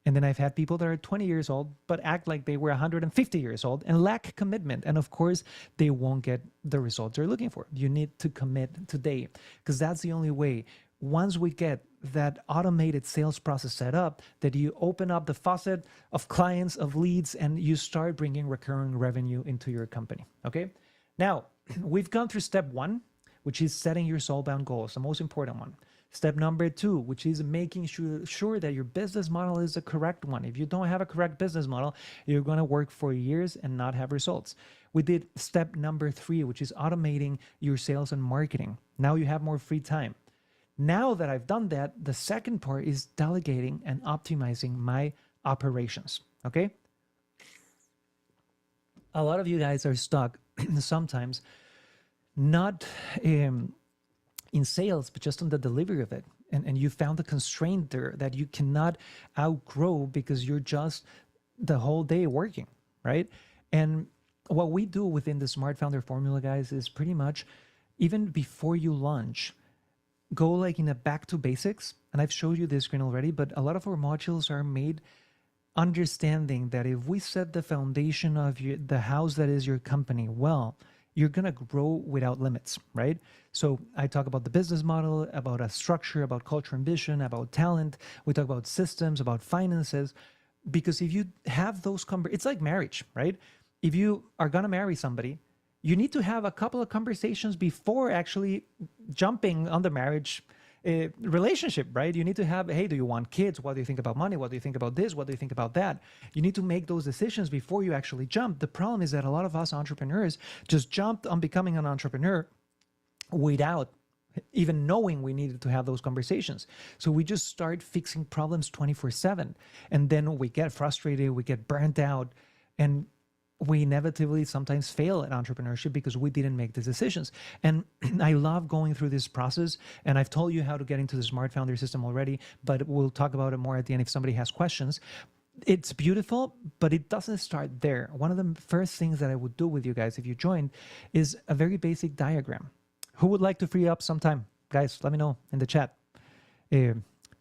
Speaker 1: And then I've had people that are 20 years old, but act like they were 150 years old and lack commitment. And of course, they won't get the results they're looking for. You need to commit today because that's the only way. Once we get that automated sales process set up, that you open up the faucet of clients, of leads, and you start bringing recurring revenue into your company. Okay. Now, we've gone through step one, which is setting your soulbound goals, the most important one. Step number two, which is making sure that your business model is the correct one. If you don't have a correct business model, you're going to work for years and not have results. We did step number three, which is automating your sales and marketing. Now you have more free time. Now that I've done that, the second part is delegating and optimizing my operations. Okay. A lot of you guys are stuck sometimes not in sales, but just on the delivery of it. And you found a constraint there that you cannot outgrow because you're just the whole day working, right? And what we do within the Smart Founder formula, guys, is pretty much even before you launch, go like in a back to basics. And I've showed you this screen already, but a lot of our modules are made understanding that if we set the foundation of the house that is your company well, you're going to grow without limits, right? So I talk about the business model, about a structure, about culture and vision, about talent. We talk about systems, about finances, because if you have those, it's like marriage, right? If you are going to marry somebody, you need to have a couple of conversations before actually jumping on the marriage relationship, right? You need to have, hey, do you want kids? What do you think about money? What do you think about this? What do you think about that? You need to make those decisions before you actually jump. The problem is that a lot of us entrepreneurs just jumped on becoming an entrepreneur without even knowing we needed to have those conversations. So we just start fixing problems 24/7. And then we get frustrated, we get burnt out, and we inevitably sometimes fail at entrepreneurship because we didn't make the decisions. And I love going through this process. And I've told you how to get into the Smart Founder system already, but we'll talk about it more at the end if somebody has questions. It's beautiful, but it doesn't start there. One of the first things that I would do with you guys if you joined is a very basic diagram. Who would like to free up some time? Guys, let me know in the chat.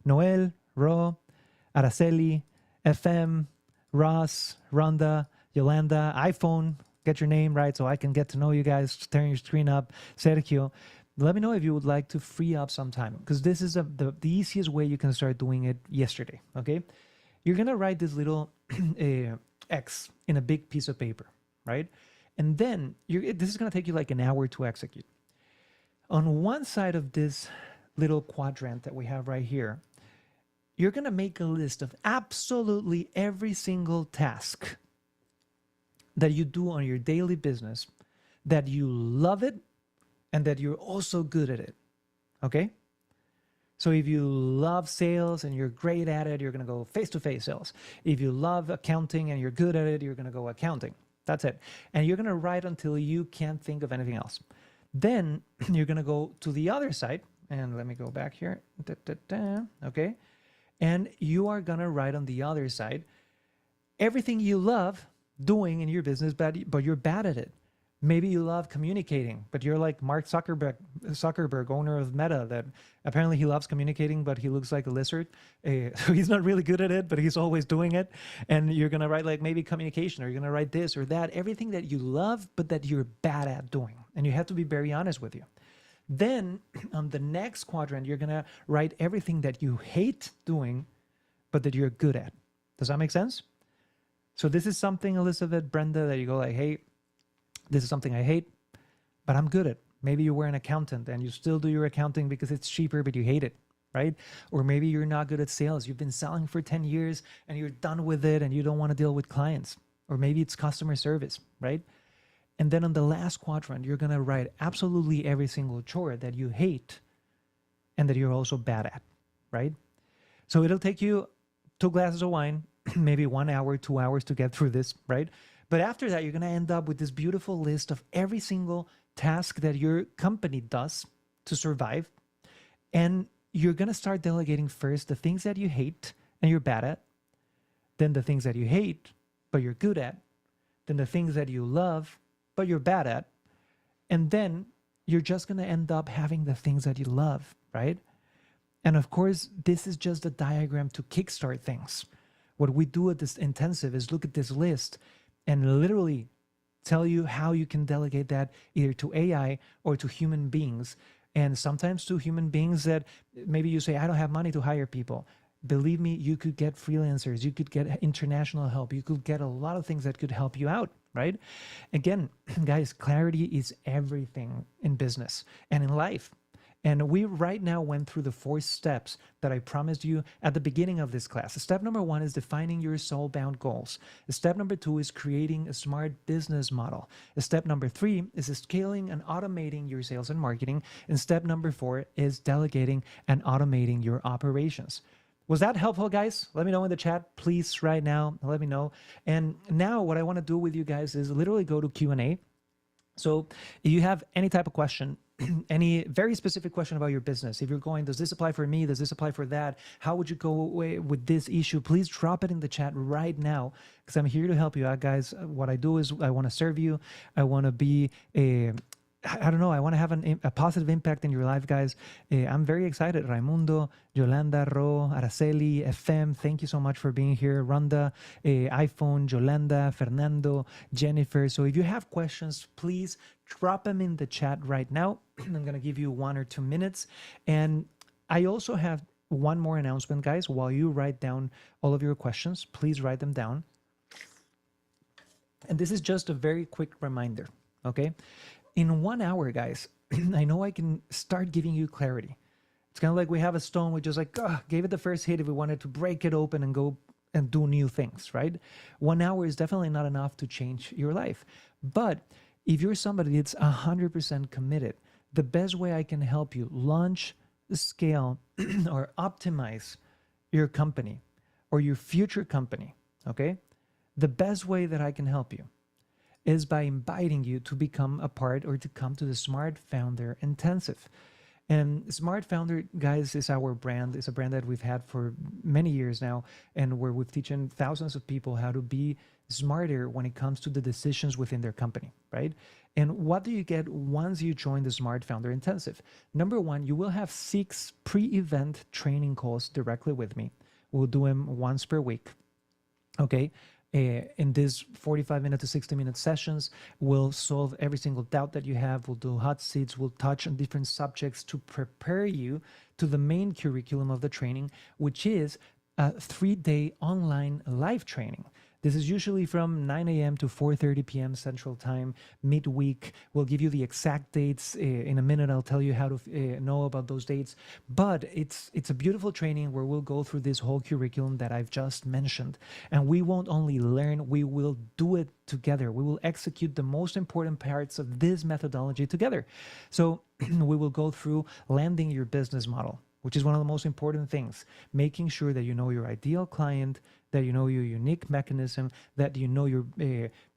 Speaker 1: Noel, Ro, Araceli, FM, Ross, Rhonda, Yolanda, iPhone, get your name right so I can get to know you guys. Turn your screen up. Sergio, let me know if you would like to free up some time because this is the easiest way you can start doing it yesterday, okay? You're going to write this little X in a big piece of paper, right? And then this is going to take you like an hour to execute. On one side of this little quadrant that we have right here, you're going to make a list of absolutely every single task that you do on your daily business, that you love it, and that you're also good at it, okay? So if you love sales and you're great at it, you're gonna go face-to-face sales. If you love accounting and you're good at it, you're gonna go accounting. That's it. And you're gonna write until you can't think of anything else. Then you're gonna go to the other side, and let me go back here, okay? And you are gonna write on the other side everything you love doing in your business, but you're bad at it. Maybe you love communicating, but you're like Mark Zuckerberg, owner of Meta, that apparently he loves communicating, but he looks like a lizard. So he's not really good at it, but he's always doing it. And you're going to write like maybe communication, or you're going to write this or that, everything that you love, but that you're bad at doing. And you have to be very honest with you. Then on the next quadrant, you're going to write everything that you hate doing, but that you're good at. Does that make sense? So this is something, Elizabeth, Brenda, that you go like, hey, this is something I hate, but I'm good at. Maybe you were an accountant and you still do your accounting because it's cheaper, but you hate it, right? Or maybe you're not good at sales. You've been selling for 10 years and you're done with it and you don't want to deal with clients. Or maybe it's customer service, right? And then on the last quadrant, you're going to write absolutely every single chore that you hate and that you're also bad at, right? So it'll take you 2 glasses of wine, maybe 1 hour, 2 hours to get through this, right? But after that, you're going to end up with this beautiful list of every single task that your company does to survive. And you're going to start delegating first the things that you hate and you're bad at, then the things that you hate, but you're good at, then the things that you love, but you're bad at. And then you're just going to end up having the things that you love, right? And of course, this is just a diagram to kickstart things. What we do at this intensive is look at this list and literally tell you how you can delegate that either to AI or to human beings. And sometimes to human beings that maybe you say, I don't have money to hire people. Believe me, you could get freelancers, you could get international help, you could get a lot of things that could help you out, right? Again, guys, clarity is everything in business and in life. And we right now went through the 4 steps that I promised you at the beginning of this class. Step number 1 is defining your soul-bound goals. Step number 2 is creating a smart business model. Step number 3 is scaling and automating your sales and marketing. And step number 4 is delegating and automating your operations. Was that helpful, guys? Let me know in the chat, please, right now. Let me know. And now what I want to do with you guys is literally go to Q&A. So if you have any type of question, any very specific question about your business, if you're going, does this apply for me? Does this apply for that? How would you go away with this issue? Please drop it in the chat right now, because I'm here to help you out, guys. What I do is I want to serve you. I want to be I don't know, I want to have a positive impact in your life, guys. I'm very excited. Raimundo, Yolanda, Ro, Araceli, FM, thank you so much for being here. Rhonda, iPhone, Yolanda, Fernando, Jennifer. So if you have questions, please drop them in the chat right now. I'm going to give you 1 or 2 minutes. And I also have one more announcement, guys. While you write down all of your questions, please write them down. And this is just a very quick reminder, okay? In 1 hour, guys, I know I can start giving you clarity. It's kind of like we have a stone, we just like gave it the first hit if we wanted to break it open and go and do new things, right? 1 hour is definitely not enough to change your life. But if you're somebody that's 100% committed, the best way I can help you launch, scale, or optimize your company or your future company, okay? The best way that I can help you is by inviting you to become a part or to come to the Smart Founder Intensive. And Smart Founder, guys, is our brand. It's a brand that we've had for many years now, and where we've teaching thousands of people how to be smarter when it comes to the decisions within their company, right? And what do you get once you join the Smart Founder Intensive? Number 1, you will have 6 pre-event training calls directly with me. We'll do them once per week, okay? In these 45-minute to 60-minute sessions, we'll solve every single doubt that you have. We'll do hot seats. We'll touch on different subjects to prepare you to the main curriculum of the training, which is a 3-day online live training. This is usually from 9 a.m. to 4:30 p.m. Central Time, midweek. We'll give you the exact dates in a minute. I'll tell you how to know about those dates. But it's a beautiful training where we'll go through this whole curriculum that I've just mentioned. And we won't only learn, we will do it together. We will execute the most important parts of this methodology together. So we will go through landing your business model, which is one of the most important things, making sure that you know your ideal client, that you know your unique mechanism, that you know your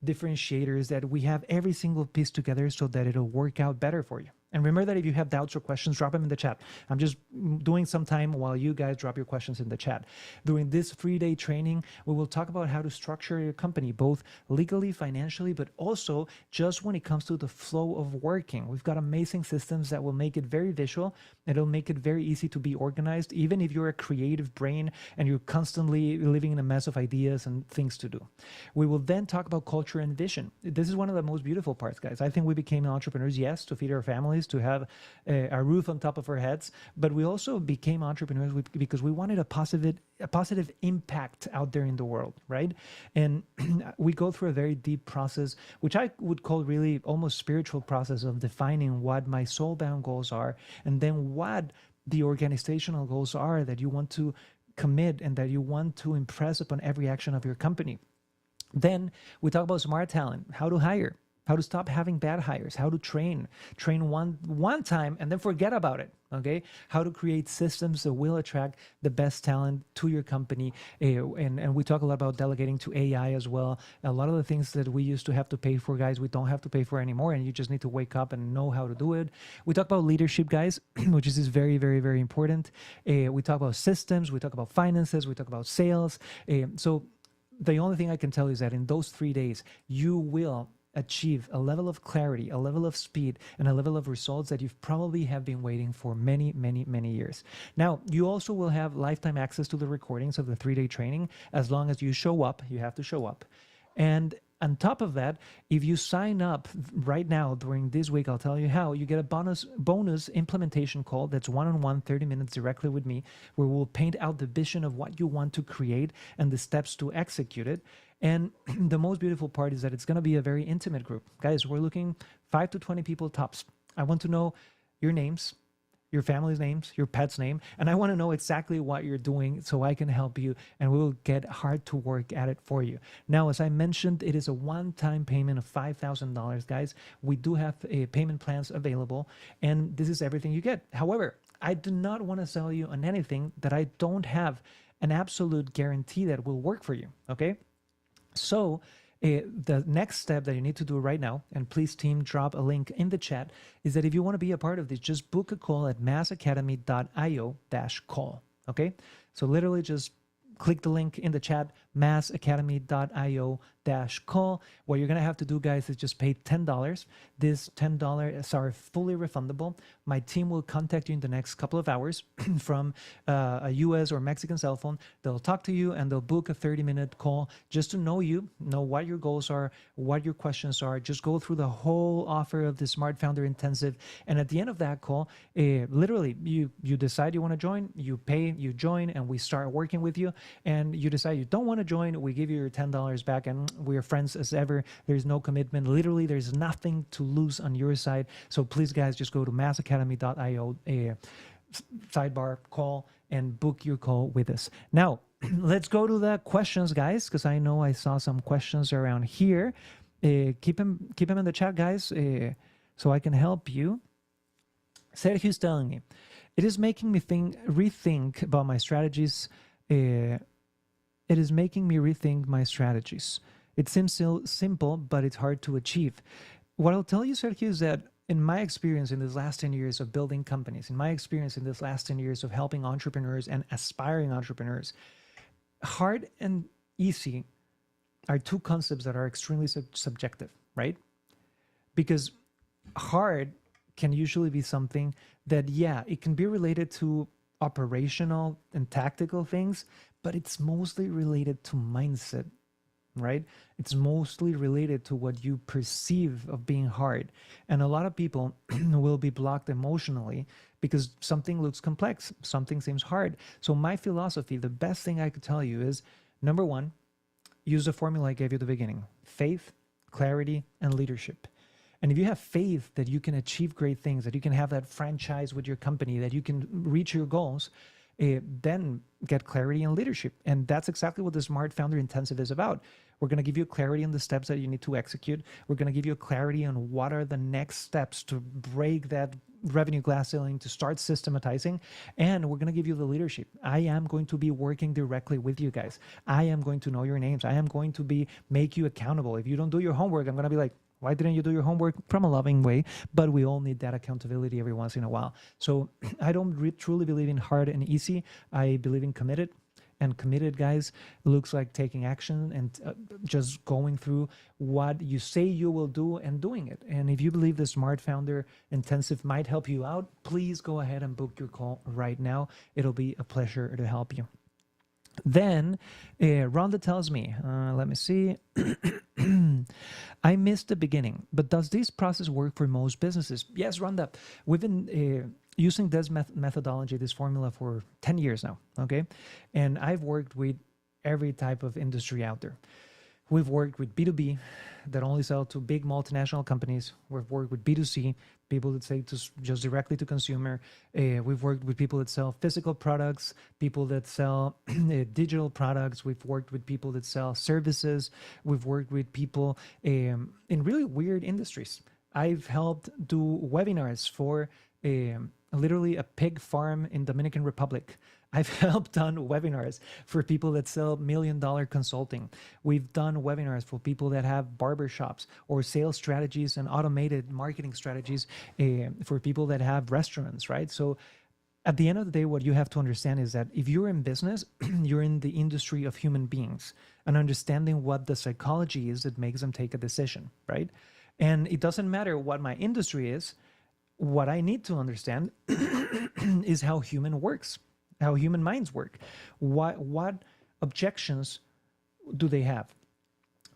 Speaker 1: differentiators, that we have every single piece together so that it'll work out better for you. And remember that if you have doubts or questions, drop them in the chat. I'm just doing some time while you guys drop your questions in the chat. During this 3-day training, we will talk about how to structure your company, both legally, financially, but also just when it comes to the flow of working. We've got amazing systems that will make it very visual. It'll make it very easy to be organized, even if you're a creative brain and you're constantly living in a mess of ideas and things to do. We will then talk about culture and vision. This is one of the most beautiful parts, guys. I think we became entrepreneurs, yes, to feed our families, to have a roof on top of our heads, but we also became entrepreneurs because we wanted a positive impact out there in the world, right? And we go through a very deep process, which I would call really almost spiritual process of defining what my soul-bound goals are, and then what the organizational goals are that you want to commit and that you want to impress upon every action of your company. Then we talk about smart talent, how to hire, how to stop having bad hires, how to train one time and then forget about it, okay? How to create systems that will attract the best talent to your company. And we talk a lot about delegating to AI as well. A lot of the things that we used to have to pay for, guys, we don't have to pay for anymore, and you just need to wake up and know how to do it. We talk about leadership, guys, which is very, very, very important. We talk about systems, we talk about finances, we talk about sales. So the only thing I can tell you is that in those 3 days, you will achieve a level of clarity, a level of speed, and a level of results that you've probably have been waiting for many, many, many years. Now, you also will have lifetime access to the recordings of the 3-day training as long as you show up. You have to show up. And on top of that, if you sign up right now during this week, I'll tell you how, you get a bonus implementation call that's one-on-one, 30 minutes directly with me, where we'll paint out the vision of what you want to create and the steps to execute it. And the most beautiful part is that it's going to be a very intimate group. Guys, we're looking 5 to 20 people tops. I want to know your names, your family's names, your pet's name, and I want to know exactly what you're doing so I can help you, and we will get hard to work at it for you. Now, as I mentioned, it is a one-time payment of $5,000, guys. We do have payment plans available, and this is everything you get. However, I do not want to sell you on anything that I don't have an absolute guarantee that will work for you, okay? So the next step that you need to do right now, and please team drop a link in the chat, is that if you want to be a part of this, just book a call at massacademy.io-call, okay? So literally just click the link in the chat, massacademy.io-call. What you're going to have to do, guys, is just pay $10. This $10 are fully refundable. My team will contact you in the next couple of hours from a US or Mexican cell phone. They'll talk to you and they'll book a 30-minute call just to know you, know what your goals are, what your questions are. Just go through the whole offer of the Smart Founder Intensive. And at the end of that call, literally, you decide you want to join, you pay, you join, and we start working with you. And you decide you don't want to join, we give you your $10 back, and we're friends as ever. There's no commitment. Literally, there's nothing to lose on your side. So please, guys, just go to massacademy.io, sidebar call, and book your call with us. Now, let's go to the questions, guys, because I know I saw some questions around here. Keep them in the chat, guys, so I can help you. Sergio's telling me, it is making me rethink about my strategies. It is making me rethink my strategies. It seems so simple, but it's hard to achieve. What I'll tell you, Sergio, is that in my experience in this last 10 years of building companies, in my experience in this last 10 years of helping entrepreneurs and aspiring entrepreneurs, hard and easy are two concepts that are extremely subjective, right? Because hard can usually be something that, yeah, it can be related to operational and tactical things, but it's mostly related to mindset, right? It's mostly related to what you perceive of being hard. And a lot of people will be blocked emotionally because something looks complex, something seems hard. So my philosophy, the best thing I could tell you is, number one, use the formula I gave you at the beginning: faith, clarity, and leadership. And if you have faith that you can achieve great things, that you can have that franchise with your company, that you can reach your goals, then get clarity and leadership. And that's exactly what the Smart Founder Intensive is about. We're going to give you clarity on the steps that you need to execute. We're going to give you clarity on what are the next steps to break that revenue glass ceiling, to start systematizing. And we're going to give you the leadership. I am going to be working directly with you guys. I am going to know your names. I am going to make you accountable. If you don't do your homework, I'm going to be like, why didn't you do your homework? From a loving way, but we all need that accountability every once in a while. So I don't truly believe in hard and easy. I believe in committed. And committed, guys, looks like taking action and just going through what you say you will do and doing it. And if you believe the Smart Founder Intensive might help you out, please go ahead and book your call right now. It'll be a pleasure to help you. Then Rhonda tells me, let me see. I missed the beginning, but does this process work for most businesses? Yes, Rhonda. We've been using this methodology, this formula, for 10 years now, okay? And I've worked with every type of industry out there. We've worked with B2B that only sell to big multinational companies. We've worked with B2C, people that say just directly to consumer. We've worked with people that sell physical products, people that sell digital products. We've worked with people that sell services. We've worked with people in really weird industries. I've helped do webinars for literally a pig farm in Dominican Republic. I've helped done webinars for people that sell $1 million consulting. We've done webinars for people that have barbershops or sales strategies and automated marketing strategies for people that have restaurants, right? So at the end of the day, what you have to understand is that if you're in business, you're in the industry of human beings and understanding what the psychology is that makes them take a decision, right? And it doesn't matter what my industry is. What I need to understand is how human works, how human minds work. What objections do they have?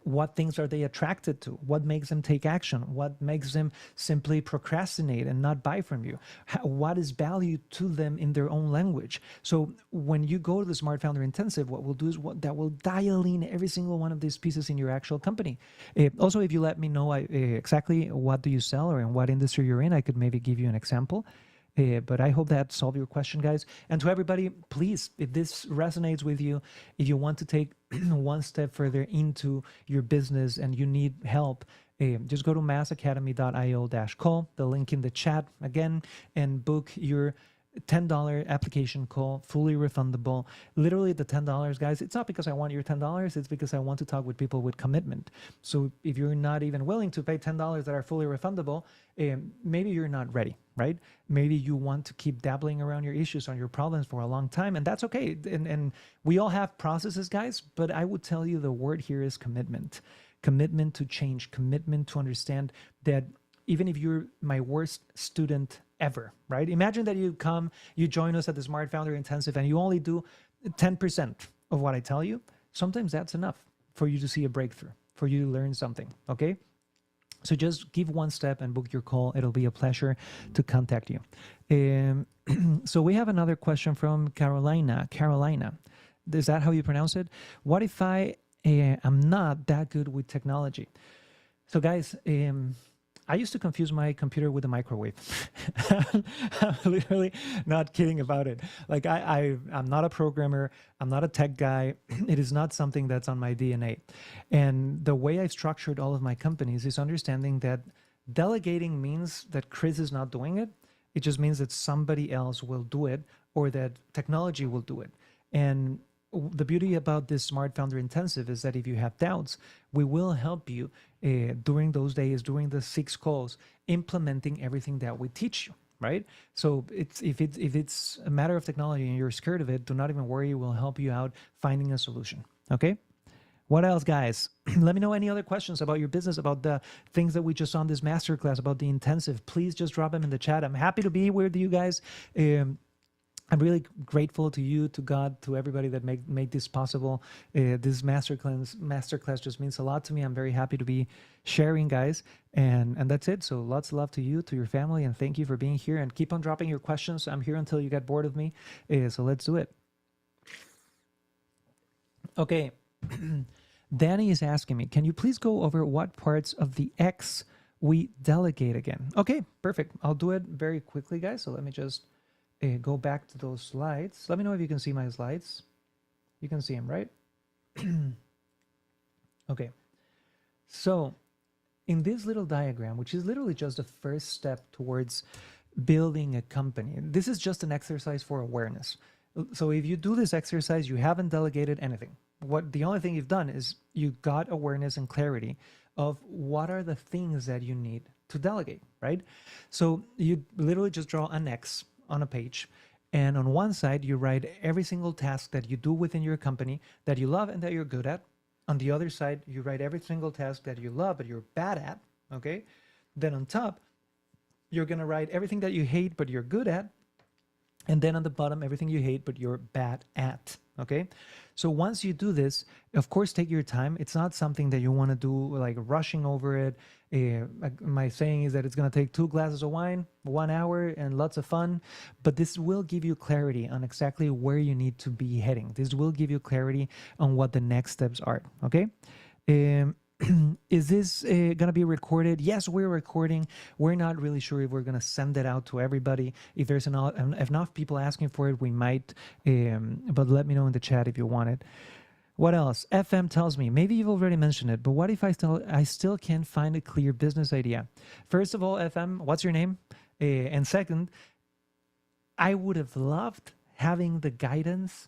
Speaker 1: What things are they attracted to? What makes them take action? What makes them simply procrastinate and not buy from you? What is value to them in their own language? So when you go to the Smart Founder Intensive, what we'll do is that will dial in every single one of these pieces in your actual company. Also, if you let me know exactly what do you sell or in what industry you're in, I could maybe give you an example. But I hope that solved your question, guys. And to everybody, please, if this resonates with you, if you want to take one step further into your business and you need help, just go to massacademy.io/call, the link in the chat again, and book your $10 application call, fully refundable. Literally the $10, guys, it's not because I want your $10, it's because I want to talk with people with commitment. So if you're not even willing to pay $10 that are fully refundable, maybe you're not ready, right? Maybe you want to keep dabbling around your issues, on your problems for a long time, and that's okay. And we all have processes, guys, but I would tell you the word here is commitment. Commitment to change, commitment to understand that even if you're my worst student ever, right? Imagine that you join us at the Smart Founder Intensive and you only do 10% of what I tell you. Sometimes that's enough for you to see a breakthrough, for you to learn something, okay? So just give one step and book your call. It'll be a pleasure to contact you. So we have another question from Carolina. Carolina, is that how you pronounce it? What if I am not that good with technology? So guys, I used to confuse my computer with a microwave. I'm literally not kidding about it. Like I'm not a programmer. I'm not a tech guy. It is not something that's on my DNA. And the way I've structured all of my companies is understanding that delegating means that Cris is not doing it. It just means that somebody else will do it or that technology will do it. And the beauty about this Smart Founder Intensive is that if you have doubts, we will help you during those days, during the 6 calls, implementing everything that we teach you, right? So if it's a matter of technology and you're scared of it, do not even worry. We'll help you out finding a solution, okay? What else, guys? Let me know any other questions about your business, about the things that we just saw in this masterclass, about the intensive. Please just drop them in the chat. I'm happy to be with you guys. I'm really grateful to you, to God, to everybody that made this possible. This masterclass just means a lot to me. I'm very happy to be sharing, guys. And that's it. So lots of love to you, to your family, and thank you for being here. And keep on dropping your questions. I'm here until you get bored of me. So let's do it. Okay. Danny is asking me, can you please go over what parts of the X we delegate again? Okay, perfect. I'll do it very quickly, guys. So let me just go back to those slides. Let me know if you can see my slides. You can see them, right? Okay. So in this little diagram, which is literally just the first step towards building a company, this is just an exercise for awareness. So if you do this exercise, you haven't delegated anything. The only thing you've done is you got awareness and clarity of what are the things that you need to delegate, right? So you literally just draw an X on a page, and on one side you write every single task that you do within your company that you love and that you're good at. On the other side, you write every single task that you love but you're bad at, okay? Then on top, you're gonna write everything that you hate but you're good at, and then on the bottom, everything you hate but you're bad at, okay? So once you do this, of course, take your time. It's not something that you want to do like rushing over it. My saying is that it's going to take 2 glasses of wine, 1 hour, and lots of fun. But this will give you clarity on exactly where you need to be heading. This will give you clarity on what the next steps are, okay? Is this going to be recorded? Yes, we're recording. We're not really sure if we're going to send it out to everybody. If there's enough people asking for it, we might. But let me know in the chat if you want it. What else? FM tells me, maybe you've already mentioned it, but what if I still can't find a clear business idea? First of all, FM, what's your name? And second, I would have loved having the guidance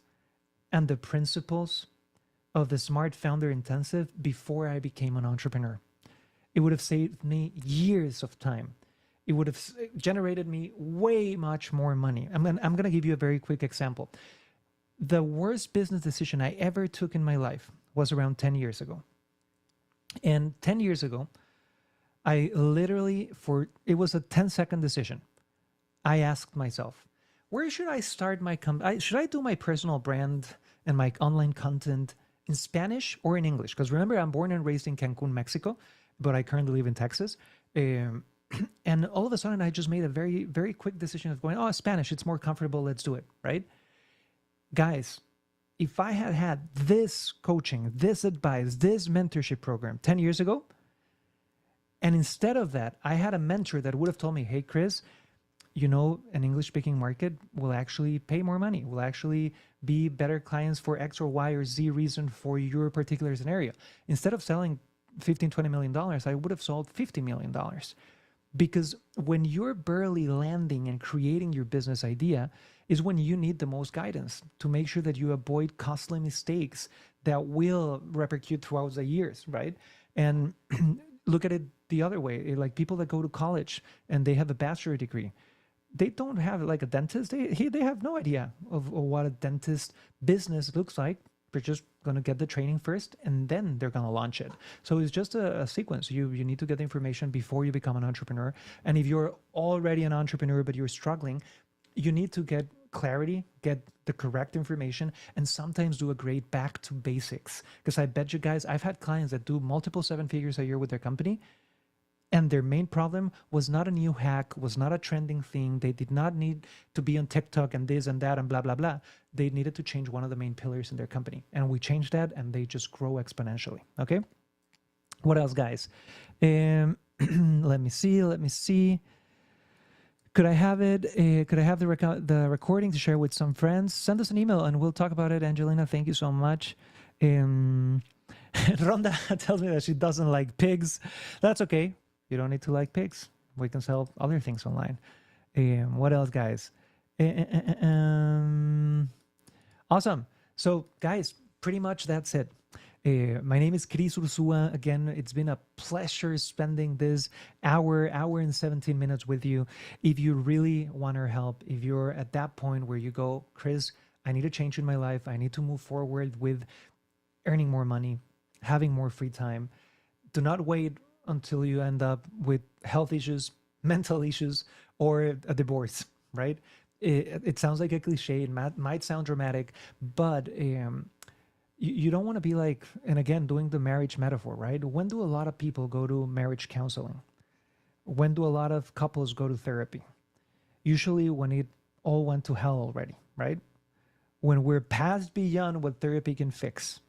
Speaker 1: and the principles of the Smart Founder Intensive before I became an entrepreneur. It would have saved me years of time it would have generated me way much more money. I'm gonna give you a very quick example. The worst business decision I ever took in my life was around 10 years ago. And 10 years ago, I literally, it was a 10-second decision. I asked myself, where should I start my company? Should I do my personal brand and my online content in Spanish or in English? Because remember, I'm born and raised in Cancun, Mexico, but I currently live in Texas. And all of a sudden, I just made a very, very quick decision of going, oh, Spanish, it's more comfortable, let's do it, right? Guys, if I had had this coaching, this advice, this mentorship program 10 years ago, and instead of that, I had a mentor that would have told me, hey, Cris, you know, an English-speaking market will actually pay more money, will actually be better clients for X or Y or Z reason for your particular scenario. Instead of selling $15, $20 million, I would have sold $50 million. Because when you're barely landing and creating your business idea is when you need the most guidance to make sure that you avoid costly mistakes that will repercute throughout the years, right? And look at it the other way, like people that go to college and they have a bachelor degree, they don't have like a dentist. They have no idea of what a dentist business looks like. They're just going to get the training first and then they're going to launch it. So it's just a sequence. You need to get the information before you become an entrepreneur. And if you're already an entrepreneur, but you're struggling, you need to get clarity, get the correct information, and sometimes do a great back to basics. Because I bet you guys, I've had clients that do multiple 7 figures a year with their company, and their main problem was not a new hack, was not a trending thing. They did not need to be on TikTok and this and that and blah, blah, blah. They needed to change one of the main pillars in their company. And we changed that and they just grow exponentially. Okay. What else, guys? Let me see. Could I have it? Could I have the recording to share with some friends? Send us an email and we'll talk about it. Angelina, thank you so much. Rhonda tells me that she doesn't like pigs. That's okay. You don't need to like pigs. We can sell other things online. What else, guys? Awesome. So, guys, pretty much that's it. My name is Cris Urzua. Again, it's been a pleasure spending this hour and 17 minutes with you. If you really want our help, if you're at that point where you go, Cris, I need a change in my life. I need to move forward with earning more money, having more free time. Do not wait until you end up with health issues, mental issues, or a divorce, right? It sounds like a cliche. It might sound dramatic, but you don't want to be like, and again, doing the marriage metaphor, right? When do a lot of people go to marriage counseling? When do a lot of couples go to therapy? Usually when it all went to hell already, right? When we're past beyond what therapy can fix.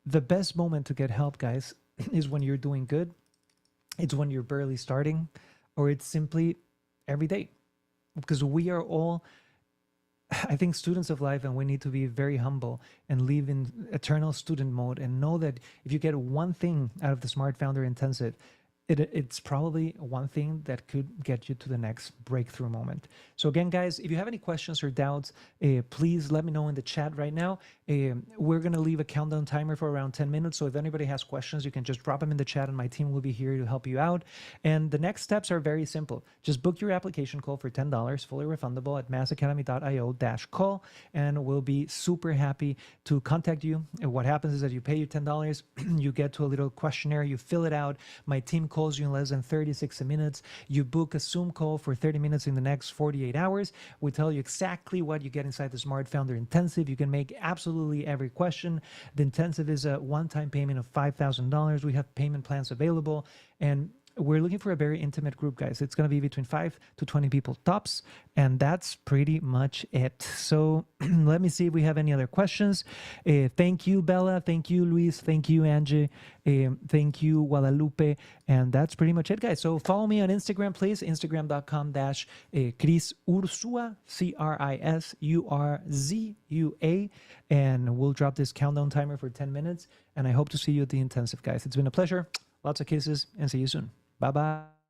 Speaker 1: The best moment to get help, guys, is when you're doing good. It's when you're barely starting, or it's simply every day. Because we are all, I think, students of life, and we need to be very humble and live in eternal student mode and know that if you get one thing out of the Smart Founder Intensive, it's probably one thing that could get you to the next breakthrough moment. So again, guys, if you have any questions or doubts, please let me know in the chat right now. We're going to leave a countdown timer for around 10 minutes. So if anybody has questions, you can just drop them in the chat and my team will be here to help you out. And the next steps are very simple. Just book your application call for $10, fully refundable at massacademy.io/call, and we'll be super happy to contact you. And what happens is that you pay your $10, you get to a little questionnaire, you fill it out. My team calls you in less than 36 minutes. You book a Zoom call for 30 minutes in the next 48 hours. We tell you exactly what you get inside the Smart Founder Intensive. You can make absolutely every question. The intensive is a one-time payment of $5,000. We have payment plans available, and we're looking for a very intimate group, guys. It's going to be between 5 to 20 people tops, and that's pretty much it. So let me see if we have any other questions. Thank you, Bella. Thank you, Luis. Thank you, Angie. Thank you, Guadalupe. And that's pretty much it, guys. So follow me on Instagram, please. Instagram.com/Cris Urzua, CrisUrzua. And we'll drop this countdown timer for 10 minutes. And I hope to see you at the intensive, guys. It's been a pleasure. Lots of kisses, and see you soon. Bye-bye.